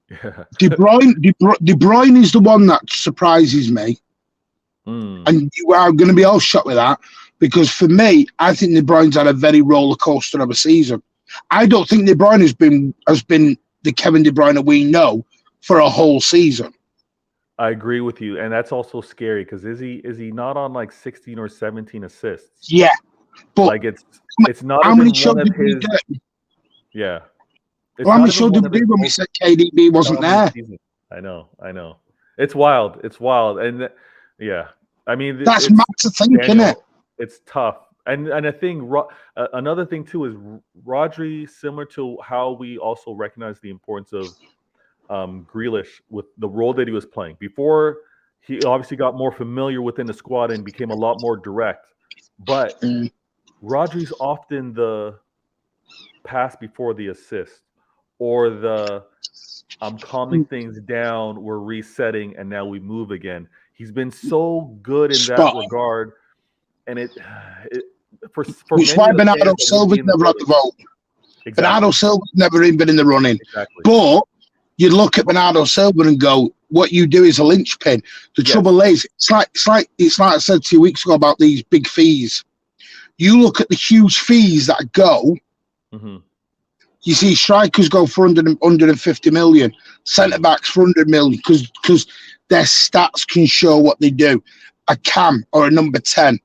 Yeah. De Bruyne is the one that surprises me. And you are going to be all shocked with that. Because for me, I think De Bruyne's had a very roller coaster of a season. I don't think De Bruyne has been the Kevin De Bruyne we know for a whole season. I agree with you, and that's also scary because is he not on like 16 or 17 assists? Yeah, but like it's not how even many one showed of did we his. get? Yeah. Well, how many showed did we do when we said KDB wasn't there? I know. It's wild. And yeah, I mean that's mad to think, isn't it? It's tough. And I think another thing too is Rodri, similar to how we also recognize the importance of Grealish with the role that he was playing. Before, he obviously got more familiar within the squad and became a lot more direct. But Rodri's often the pass before the assist, or the I'm calming things down, we're resetting, and now we move again. He's been so good in that regard. And for which is why Bernardo Silva's never had the vote. Exactly. Bernardo Silva's never even been in the running. Exactly. But you look at Bernardo Silva and go, what you do is a linchpin. The trouble is, it's like I said 2 weeks ago about these big fees. You look at the huge fees that go. You see strikers go for 150 million, centre backs for 100 million because their stats can show what they do. A cam or a number 10.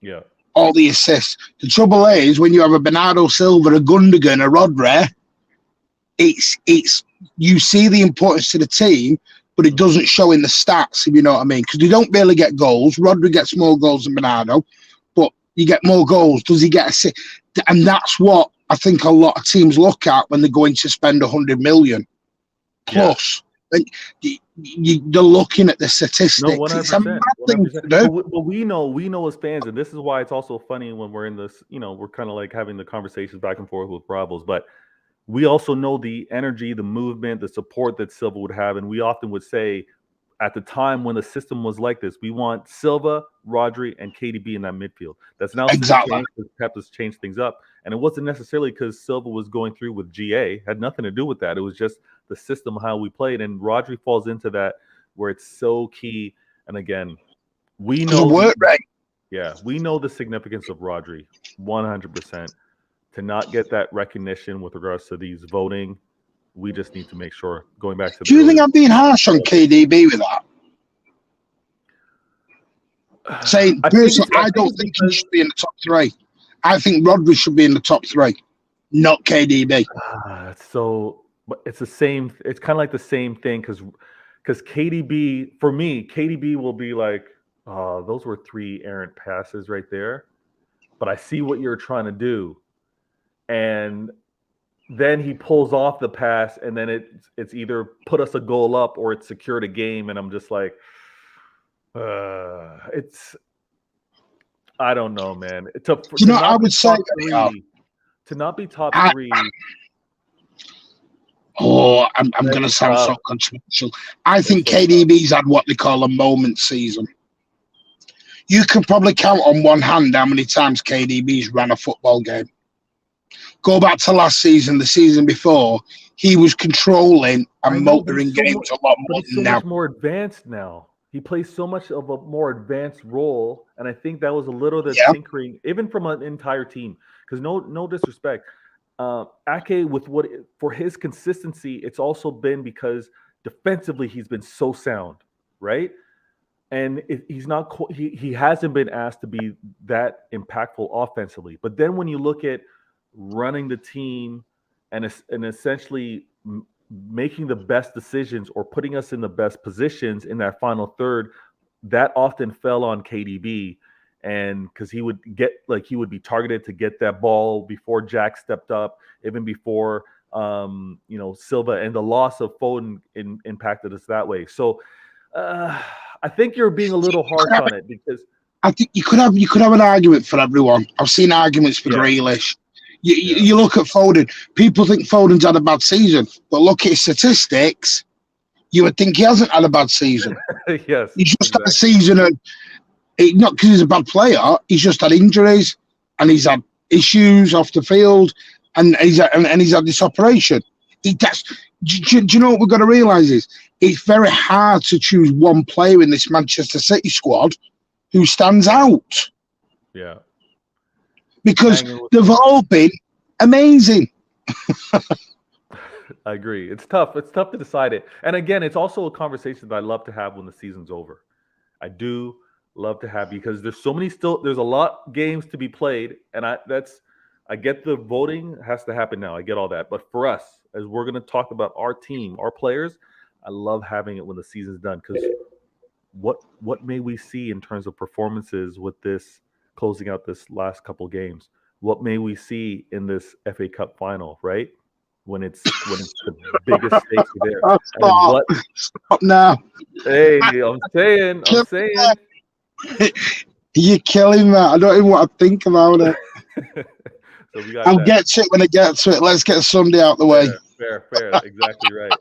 Yeah. All the assists. The trouble is when you have a Bernardo Silva, a Gundogan, a Rodri, it's you see the importance to the team, but it doesn't show in the stats, if you know what I mean. Because they don't barely get goals. Rodri gets more goals than Bernardo, but you get more goals. Does he get assist? And that's what I think a lot of teams look at when they're going to spend 100 million plus. They're looking at the statistics. No, 100%, it's a mad thing to do. But we know as fans, and this is why it's also funny when we're in this, we're kind of like having the conversations back and forth with rivals, but we also know the energy, the movement, the support that Silva would have. And we often would say at the time when the system was like this, we want Silva, Rodri, and KDB in that midfield. That's now exactly. Pep has changed things up. And it wasn't necessarily because Silva was going through with GA. Had nothing to do with that. It was just the system, how we played. And Rodri falls into that where it's so key. And again, we know we know the significance of Rodri 100%. To not get that recognition with regards to these voting, we just need to make sure, going back to do you think I'm being harsh on KDB with that? Saying personally, I don't think he should be in the top 3. I think Rodri should be in the top 3, not KDB. But it's the same. It's kind of like the same thing because KDB, for me, KDB will be like, oh, those were 3 errant passes right there. But I see what you're trying to do. And then he pulls off the pass, and then it's either put us a goal up or it's secured a game. And I'm just like, I don't know, man. I would say to not be top 3. I'm going to sound so controversial. I think KDB's had what they call a moment season. You can probably count on one hand how many times KDB's ran a football game. Go back to last season, the season before, he was controlling I and know, but motoring games a lot more he's so than now. much more advanced now. He plays so much of a more advanced role, and I think that was a little of the Yeah. tinkering, even from an entire team. Because no disrespect, Ake for his consistency, it's also been because defensively he's been so sound, right? And he's not he hasn't been asked to be that impactful offensively. But then when you look at running the team and essentially making the best decisions or putting us in the best positions in that final third, that often fell on KDB. And because he would be targeted to get that ball before Jack stepped up, even before Silva, and the loss of Foden impacted us that way. So I think you're being a little harsh on it because I think you could have an argument for everyone. I've seen arguments for Grealish. You look at Foden. People think Foden's had a bad season, but look at his statistics. You would think he hasn't had a bad season. Yes, he's just had a season of not because he's a bad player. He's just had injuries and he's had issues off the field, and he's had this operation. Do you know what we've got to realise is it's very hard to choose one player in this Manchester City squad who stands out. Yeah. Because they've all been amazing. I agree. It's tough. It's tough to decide it. And again, it's also a conversation that I love to have when the season's over. I do love to have because there's a lot of games to be played, and I get the voting has to happen now. I get all that. But for us, as we're going to talk about our team, our players, I love having it when the season's done because what may we see in terms of performances with this closing out this last couple games? What may we see in this FA Cup final, right? When it's the biggest stakes are there. Stop now. Hey, I'm saying. You're killing that. I don't even want to think about it. So we got I'll get to it when I get to it. Let's get Sunday out the way. Fair. Exactly right.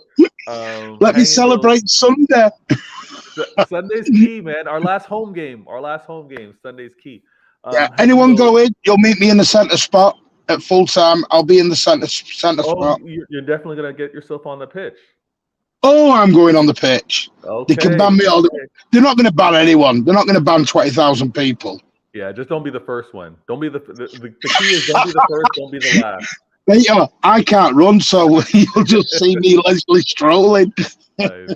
Let me celebrate Sunday. Sunday's key, man. Our last home game. Sunday's key. Anyone go in? You'll meet me in the centre spot at full time. I'll be in the centre spot. You're definitely gonna get yourself on the pitch. Oh, I'm going on the pitch. Okay. They can ban me all. They're not going to ban anyone. They're not going to ban 20,000 people. Yeah, just don't be the first one. Don't be the key is don't be the first. Don't be the last. I can't run, so you'll just see me leisurely strolling. Nice.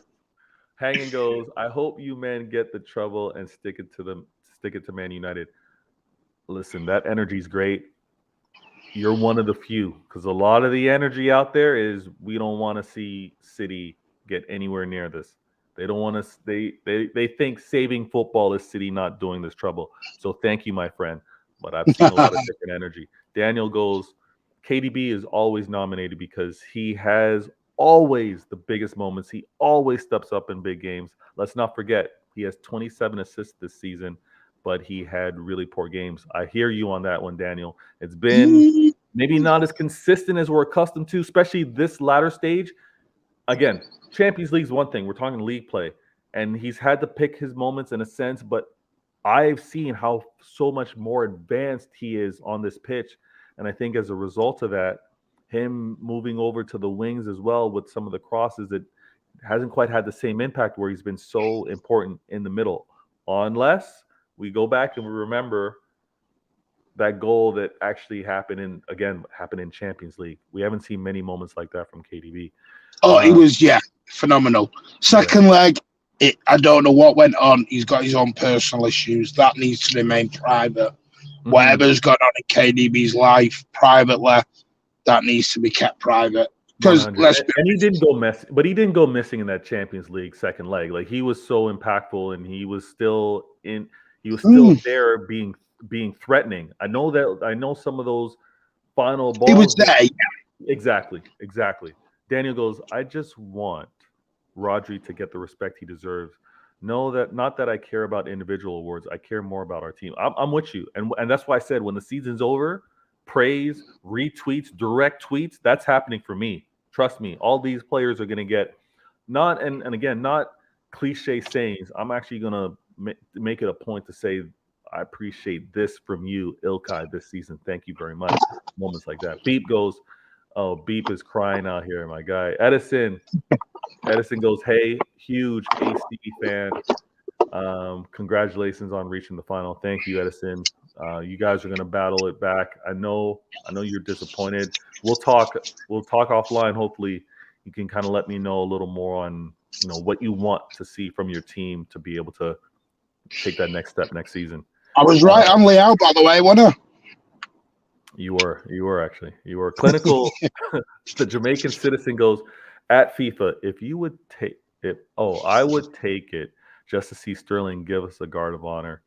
Hanging goes. I hope you men get the trouble and stick it to Man United. Listen, that energy's great. You're one of the few because a lot of the energy out there is we don't want to see City get anywhere near this. They don't want to. They think saving football is City not doing this trouble. So thank you, my friend. But I've seen a lot of different energy. Daniel goes. KDB is always nominated because he has always the biggest moments. He always steps up in big games. Let's not forget he has 27 assists this season, but he had really poor games. I hear you on that one, Daniel. It's been maybe not as consistent as we're accustomed to, especially this latter stage. Again, Champions League's one thing. We're talking league play, and he's had to pick his moments in a sense, but I've seen how so much more advanced he is on this pitch. And I think as a result of that, him moving over to the wings as well with some of the crosses, it hasn't quite had the same impact where he's been so important in the middle. Unless we go back and we remember that goal that actually happened in Champions League. We haven't seen many moments like that from KDB. Oh, it was, phenomenal. Second leg, I don't know what went on. He's got his own personal issues. That needs to remain private. Mm-hmm. Whatever's gone on in KDB's life privately, that needs to be kept private. Because he didn't go missing in that Champions League second leg. Like he was so impactful, and he was still there being threatening. I know some of those final balls. He was there. Exactly. Daniel goes, I just want Rodri to get the respect he deserves. Not that I care about individual awards. I care more about our team. I'm with you. And that's why I said when the season's over, praise, retweets, direct tweets, that's happening for me. Trust me. All these players are going to get not cliche sayings. I'm actually going to make it a point to say I appreciate this from you, Ilkay, this season. Thank you very much. Moments like that. Beep goes, oh, Beep is crying out here, my guy. Edison goes, hey, huge AC fan. Congratulations on reaching the final. Thank you, Edison. You guys are going to battle it back. I know you're disappointed. We'll talk offline. Hopefully you can kind of let me know a little more on, what you want to see from your team to be able to take that next step next season. I was right on Leao, by the way, wasn't I? You were actually. You were. Klilnical. The Jamaican citizen goes, at FIFA, if you would take it, I would take it just to see Sterling give us a guard of honor.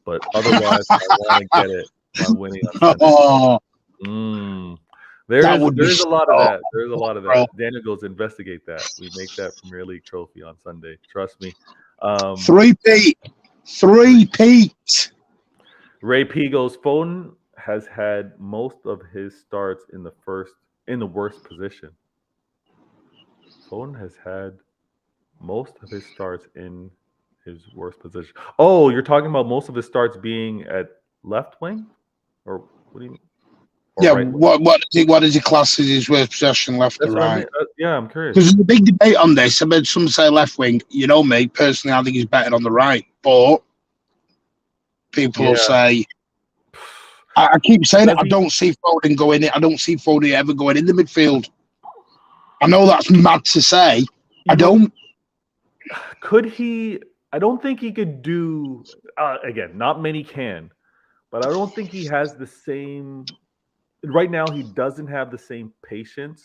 But otherwise, I want to get it by winning on Sunday. There's a lot of that. There's a lot of that. Daniel goes, investigate that. We make that Premier League trophy on Sunday. Trust me. 3-peat. Ray P goes, Foden has had most of his starts in the worst position. Foden has had most of his starts in his worst position. Oh, you're talking about most of his starts being at left wing? Or what do you mean? Yeah, right what does he class as his worst possession, left or right? I'm curious. Because there's a big debate on this. I mean, some say left wing. You know me, personally, I think he's better on the right. But people will say, I keep saying it, I don't see Foden going in. I don't see Foden ever going in the midfield. I know that's mad to say. I don't. Could he? I don't think he could do, again, not many can, but I don't think he has the same. Right now, he doesn't have the same patience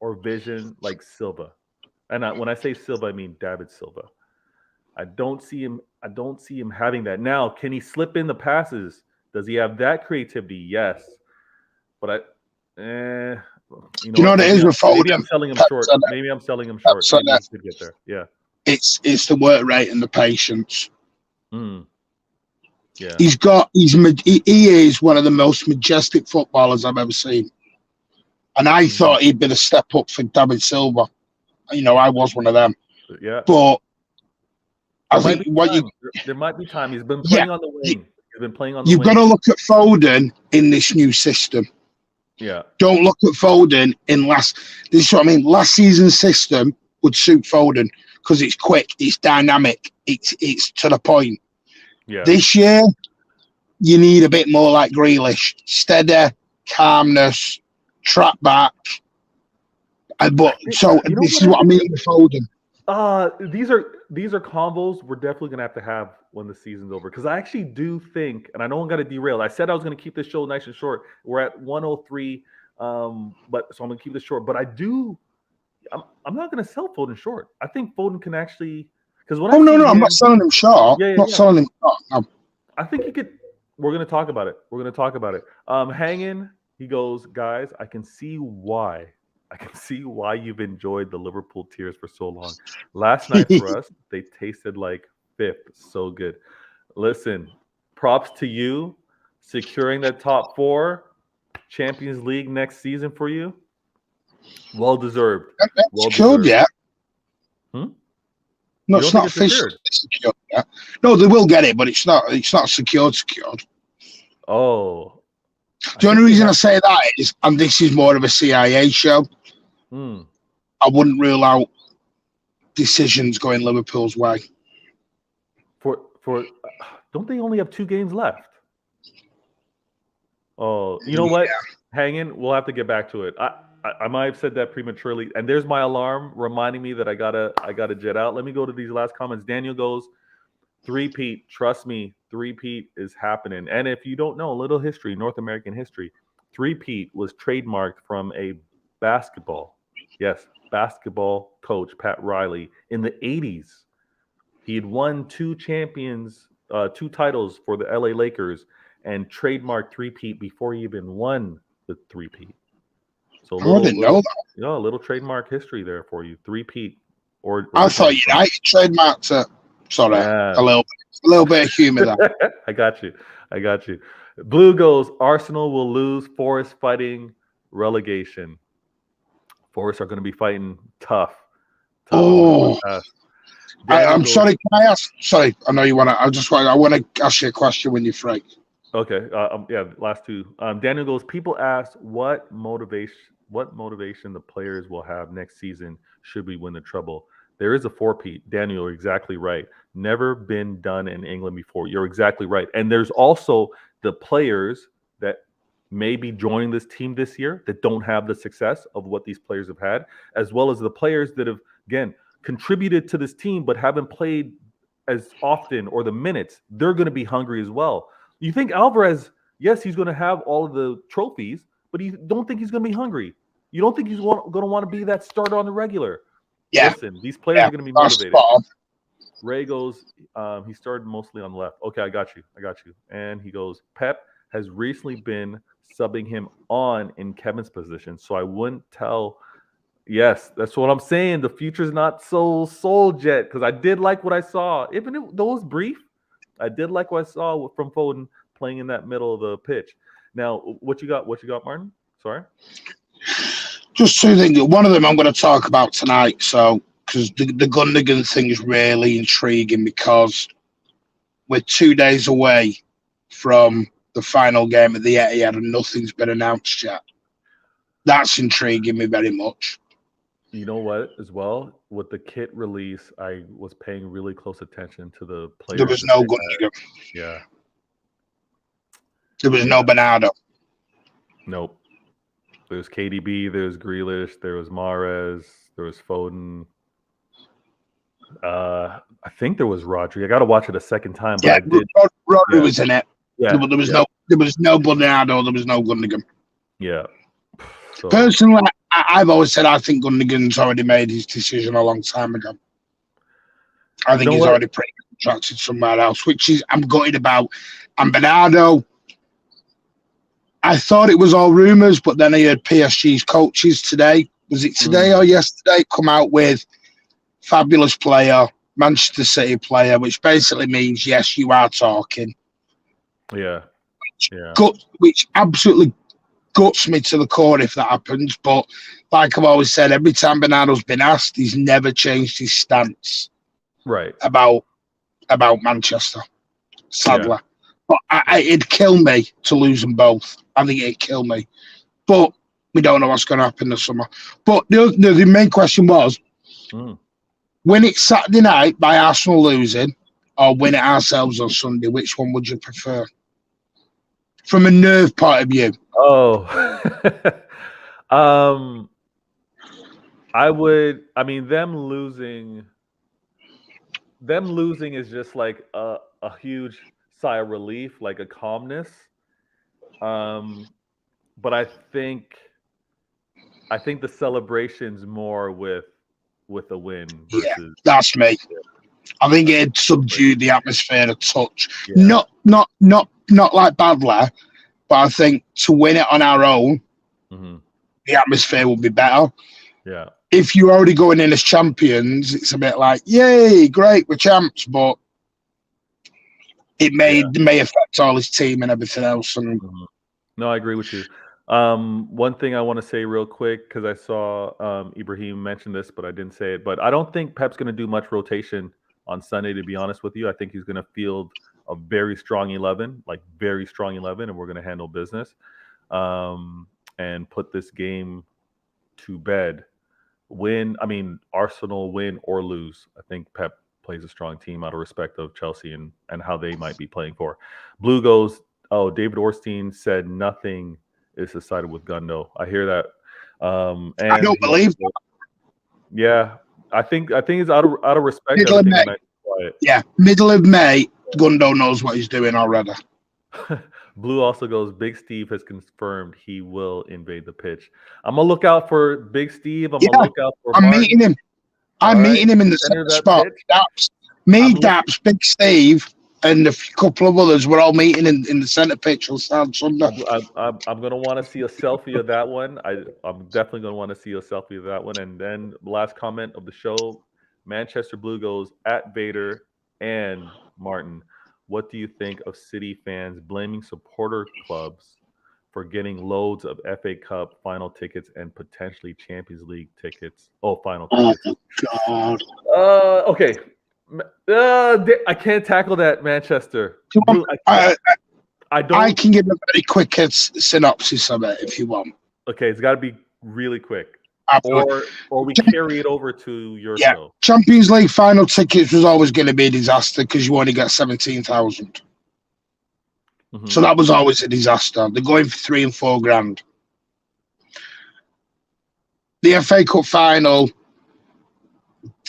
or vision like Silva. And when I say Silva, I mean David Silva. I don't see him having that. Now, can he slip in the passes? Does he have that creativity? Yes. But you know what it is with Foden? Maybe I'm selling him short. Maybe I'm selling him short. Maybe he could get there. Yeah. It's the work rate and the patience. Yeah. He is one of the most majestic footballers I've ever seen. And I thought he'd been a step up for David Silva. I was one of them. Yeah. But I think there might be time. He's been playing on the wing. He's been playing on the wing. You've got to look at Foden in this new system. Yeah. Don't look at Foden in this is what I mean. Last season's system would suit Foden because it's quick, it's dynamic, it's to the point. Yeah. This year, you need a bit more like Grealish. Steady, calmness, trap back. This is what I mean with Foden. These are combos we're definitely gonna have to have when the season's over. Because I actually do think, and I don't got to derail. I said I was gonna keep this show nice and short. We're at 103, but so I'm gonna keep this short. But I'm not gonna sell Foden short. I think Foden can actually. Because I'm not selling him short. Selling him short. No. I think he could. We're gonna talk about it. Hanging. He goes, guys. I can see why you've enjoyed the Liverpool tears for so long. Last night for us, they tasted like fifth. So good. Listen, props to you securing that top 4 Champions League next season for you. Well deserved. Secured yet? No, it's not officially secured yet. No, they will get it, but it's not secured. Oh. The only reason I say that is, and this is more of a CIA show, I wouldn't rule out decisions going Liverpool's way. For don't they only have 2 games left? Oh, you know what? Hanging, we'll have to get back to it. I might have said that prematurely, and there's my alarm reminding me that I gotta jet out. Let me go to these last comments. Daniel goes, 3-peat. Trust me, 3-peat is happening. And if you don't know, a little history, North American history, 3-peat was trademarked from a basketball coach, Pat Riley, in the 80s. He had won 2 titles for the LA Lakers and trademarked 3-peat before he even won the 3-peat. So I didn't know that. A little trademark history there for you. 3-peat. I thought United trademarked it. Sorry, a little bit of humor there. I got you. Blue goes, Arsenal will lose. Forest fighting relegation. Forest are going to be fighting tough. Daniel I'm goes, sorry. Can I ask? Sorry, I know you want to. I want to ask you a question when you're free. okay, yeah, last two. Daniel goes, people ask what motivation the players will have next season should we win the treble. There is a four-peat. Daniel, you're exactly right. Never been done in England before. You're exactly right. And there's also the players that may be joining this team this year that don't have the success of what these players have had, as well as the players that have, again, contributed to this team but haven't played as often or the minutes. They're going to be hungry as well. You think Alvarez, yes, he's going to have all of the trophies, but you don't think he's going to be hungry. You don't think he's going to want to be that starter on the regular. Yeah, Listen, these players are going to be that's motivated. spot on. Ray goes, he started mostly on the left. Okay, I got you. And he goes, Pep has recently been subbing him on in Kevin's position, so I wouldn't tell. Yes, that's what I'm saying. The future's not so sold yet, because I did like what I saw. Even though it was brief, I did like what I saw from Foden playing in that middle of the pitch. Now, what you got, Martin? Sorry? Just two things. One of them I'm going to talk about tonight. So, because the Gundogan thing is really intriguing, because we're 2 days away from the final game at the Etihad and nothing's been announced yet. That's intriguing me very much. You know what, as well? With the kit release, I was paying really close attention to the players. There was that no they had. Gundogan. Yeah. There was no Bernardo. Nope. There's KDB, there's Grealish, there was Mahrez, there was Foden. I think there was Rodri. I got to watch it a second time, but Yeah, I did. Rodri was in it. Yeah, There was no Bernardo. There was no Gundogan. yeah. So, Personally, I've always said I think Gundogan's already made his decision a long time ago. I think he's already pretty contracted somewhere else, which is I'm gutted about. And Bernardo, I thought it was all rumours, but then I heard PSG's coaches today, was it today or yesterday, come out with fabulous player, Manchester City player, which basically means, yes, you are talking. yeah. Which absolutely guts me to the core if that happens. But like I've always said, every time Bernardo's been asked, he's never changed his stance about Manchester, sadly. Yeah. But it'd kill me to lose them both. I think it'd kill me. But we don't know what's going to happen this summer. But the main question was, win it Saturday night by Arsenal losing or win it ourselves on Sunday, which one would you prefer? From a nerve point of view. Oh. Them losing is just like a huge sigh of relief, like a calmness. But I think the celebration's more with a win versus. Yeah, that's me. I think it subdued the atmosphere a touch. Yeah. Not like badly, but I think to win it on our own, the atmosphere will be better. Yeah. If you're already going in as champions, it's a bit like, yay, great, we're champs, but it may affect all his team and everything else. And No, I agree with you. One thing I want to say real quick, because I saw Ibrahim mention this, but I didn't say it. But I don't think Pep's going to do much rotation on Sunday, to be honest with you. I think he's going to field a very strong 11, and we're going to handle business and put this game to bed. Arsenal win or lose, I think Pep plays a strong team out of respect of Chelsea and how they might be playing for. Blue goes, David Ornstein said nothing is decided with Gundo. I hear that. And I don't believe that. Yeah, I think it's out of respect. Middle of May. Yeah, middle of May, Gundo knows what he's doing already. Blue also goes, Big Steve has confirmed he will invade the pitch. I'm going to look out for Big Steve. I'm going to look out for I'm Martin. meeting him. I'm meeting him in the center spot. Daps, Big Steve, and a couple of others. We're all meeting in the center pitch on Sunday. I'm going to want to see a selfie of that one. I'm definitely going to want to see a selfie of that one. And then the last comment of the show, Manchester Blue goes, at Vader and Martin, what do you think of City fans blaming supporter clubs for getting loads of FA Cup final tickets and potentially Champions League tickets? Oh, final tickets. God. Okay. I can't tackle that, Manchester. Do you want- I I don't. can give a very quick synopsis of it if you want. Okay, it's got to be really quick, Absolutely. or we carry it over to your Yeah. show. Champions League final tickets was always going to be a disaster because you only get 17,000. Mhm. So that was always a disaster. They're going for $3,000 and $4,000. The FA Cup final,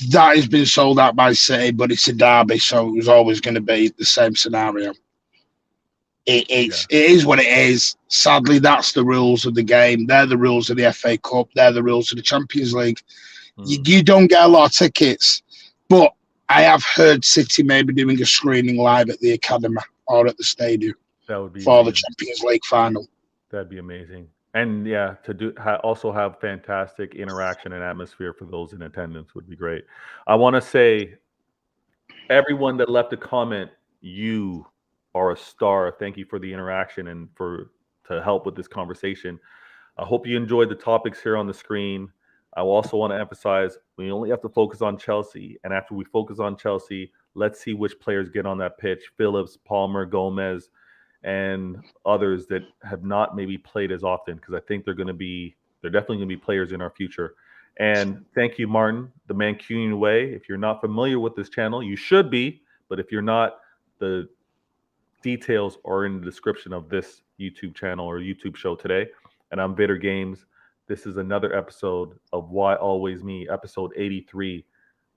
that has been sold out by City, but it's a derby, so it was always going to be the same scenario. It is what it is. Sadly, that's the rules of the game. They're the rules of the FA Cup. They're the rules of the Champions League. You don't get a lot of tickets, but I have heard City maybe doing a screening live at the Academy or at the stadium That would be for amazing. the Champions League final. That'd be amazing. And yeah, to do also have fantastic interaction and atmosphere for those in attendance would be great. I want to say, everyone that left a comment, you are a star. Thank you for the interaction and to help with this conversation. I hope you enjoyed the topics here on the screen. I also want to emphasize we only have to focus on Chelsea. And after we focus on Chelsea, let's see which players get on that pitch. Phillips, Palmer, Gomez, and others that have not maybe played as often, because I think they're definitely going to be players in our future. And thank you, Martin, the Mancunian way. If you're not familiar with this channel, you should be. But if you're not, the details are in the description of this YouTube channel or YouTube show today. And I'm Vader Games. This is another episode of Why Always Me, episode 83.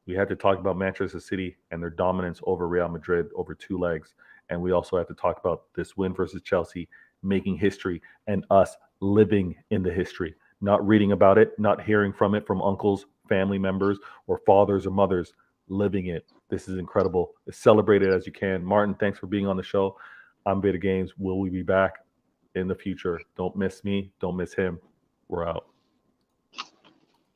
We had to talk about Manchester City and their dominance over Real Madrid over 2 legs. And we also have to talk about this win versus Chelsea, making history, and us living in the history, not reading about it, not hearing from it from uncles, family members, or fathers or mothers, living it. This is incredible. Celebrate it as you can. Martin, thanks for being on the show. I'm Vader Games. Will we be back in the future? Don't miss me. Don't miss him. We're out.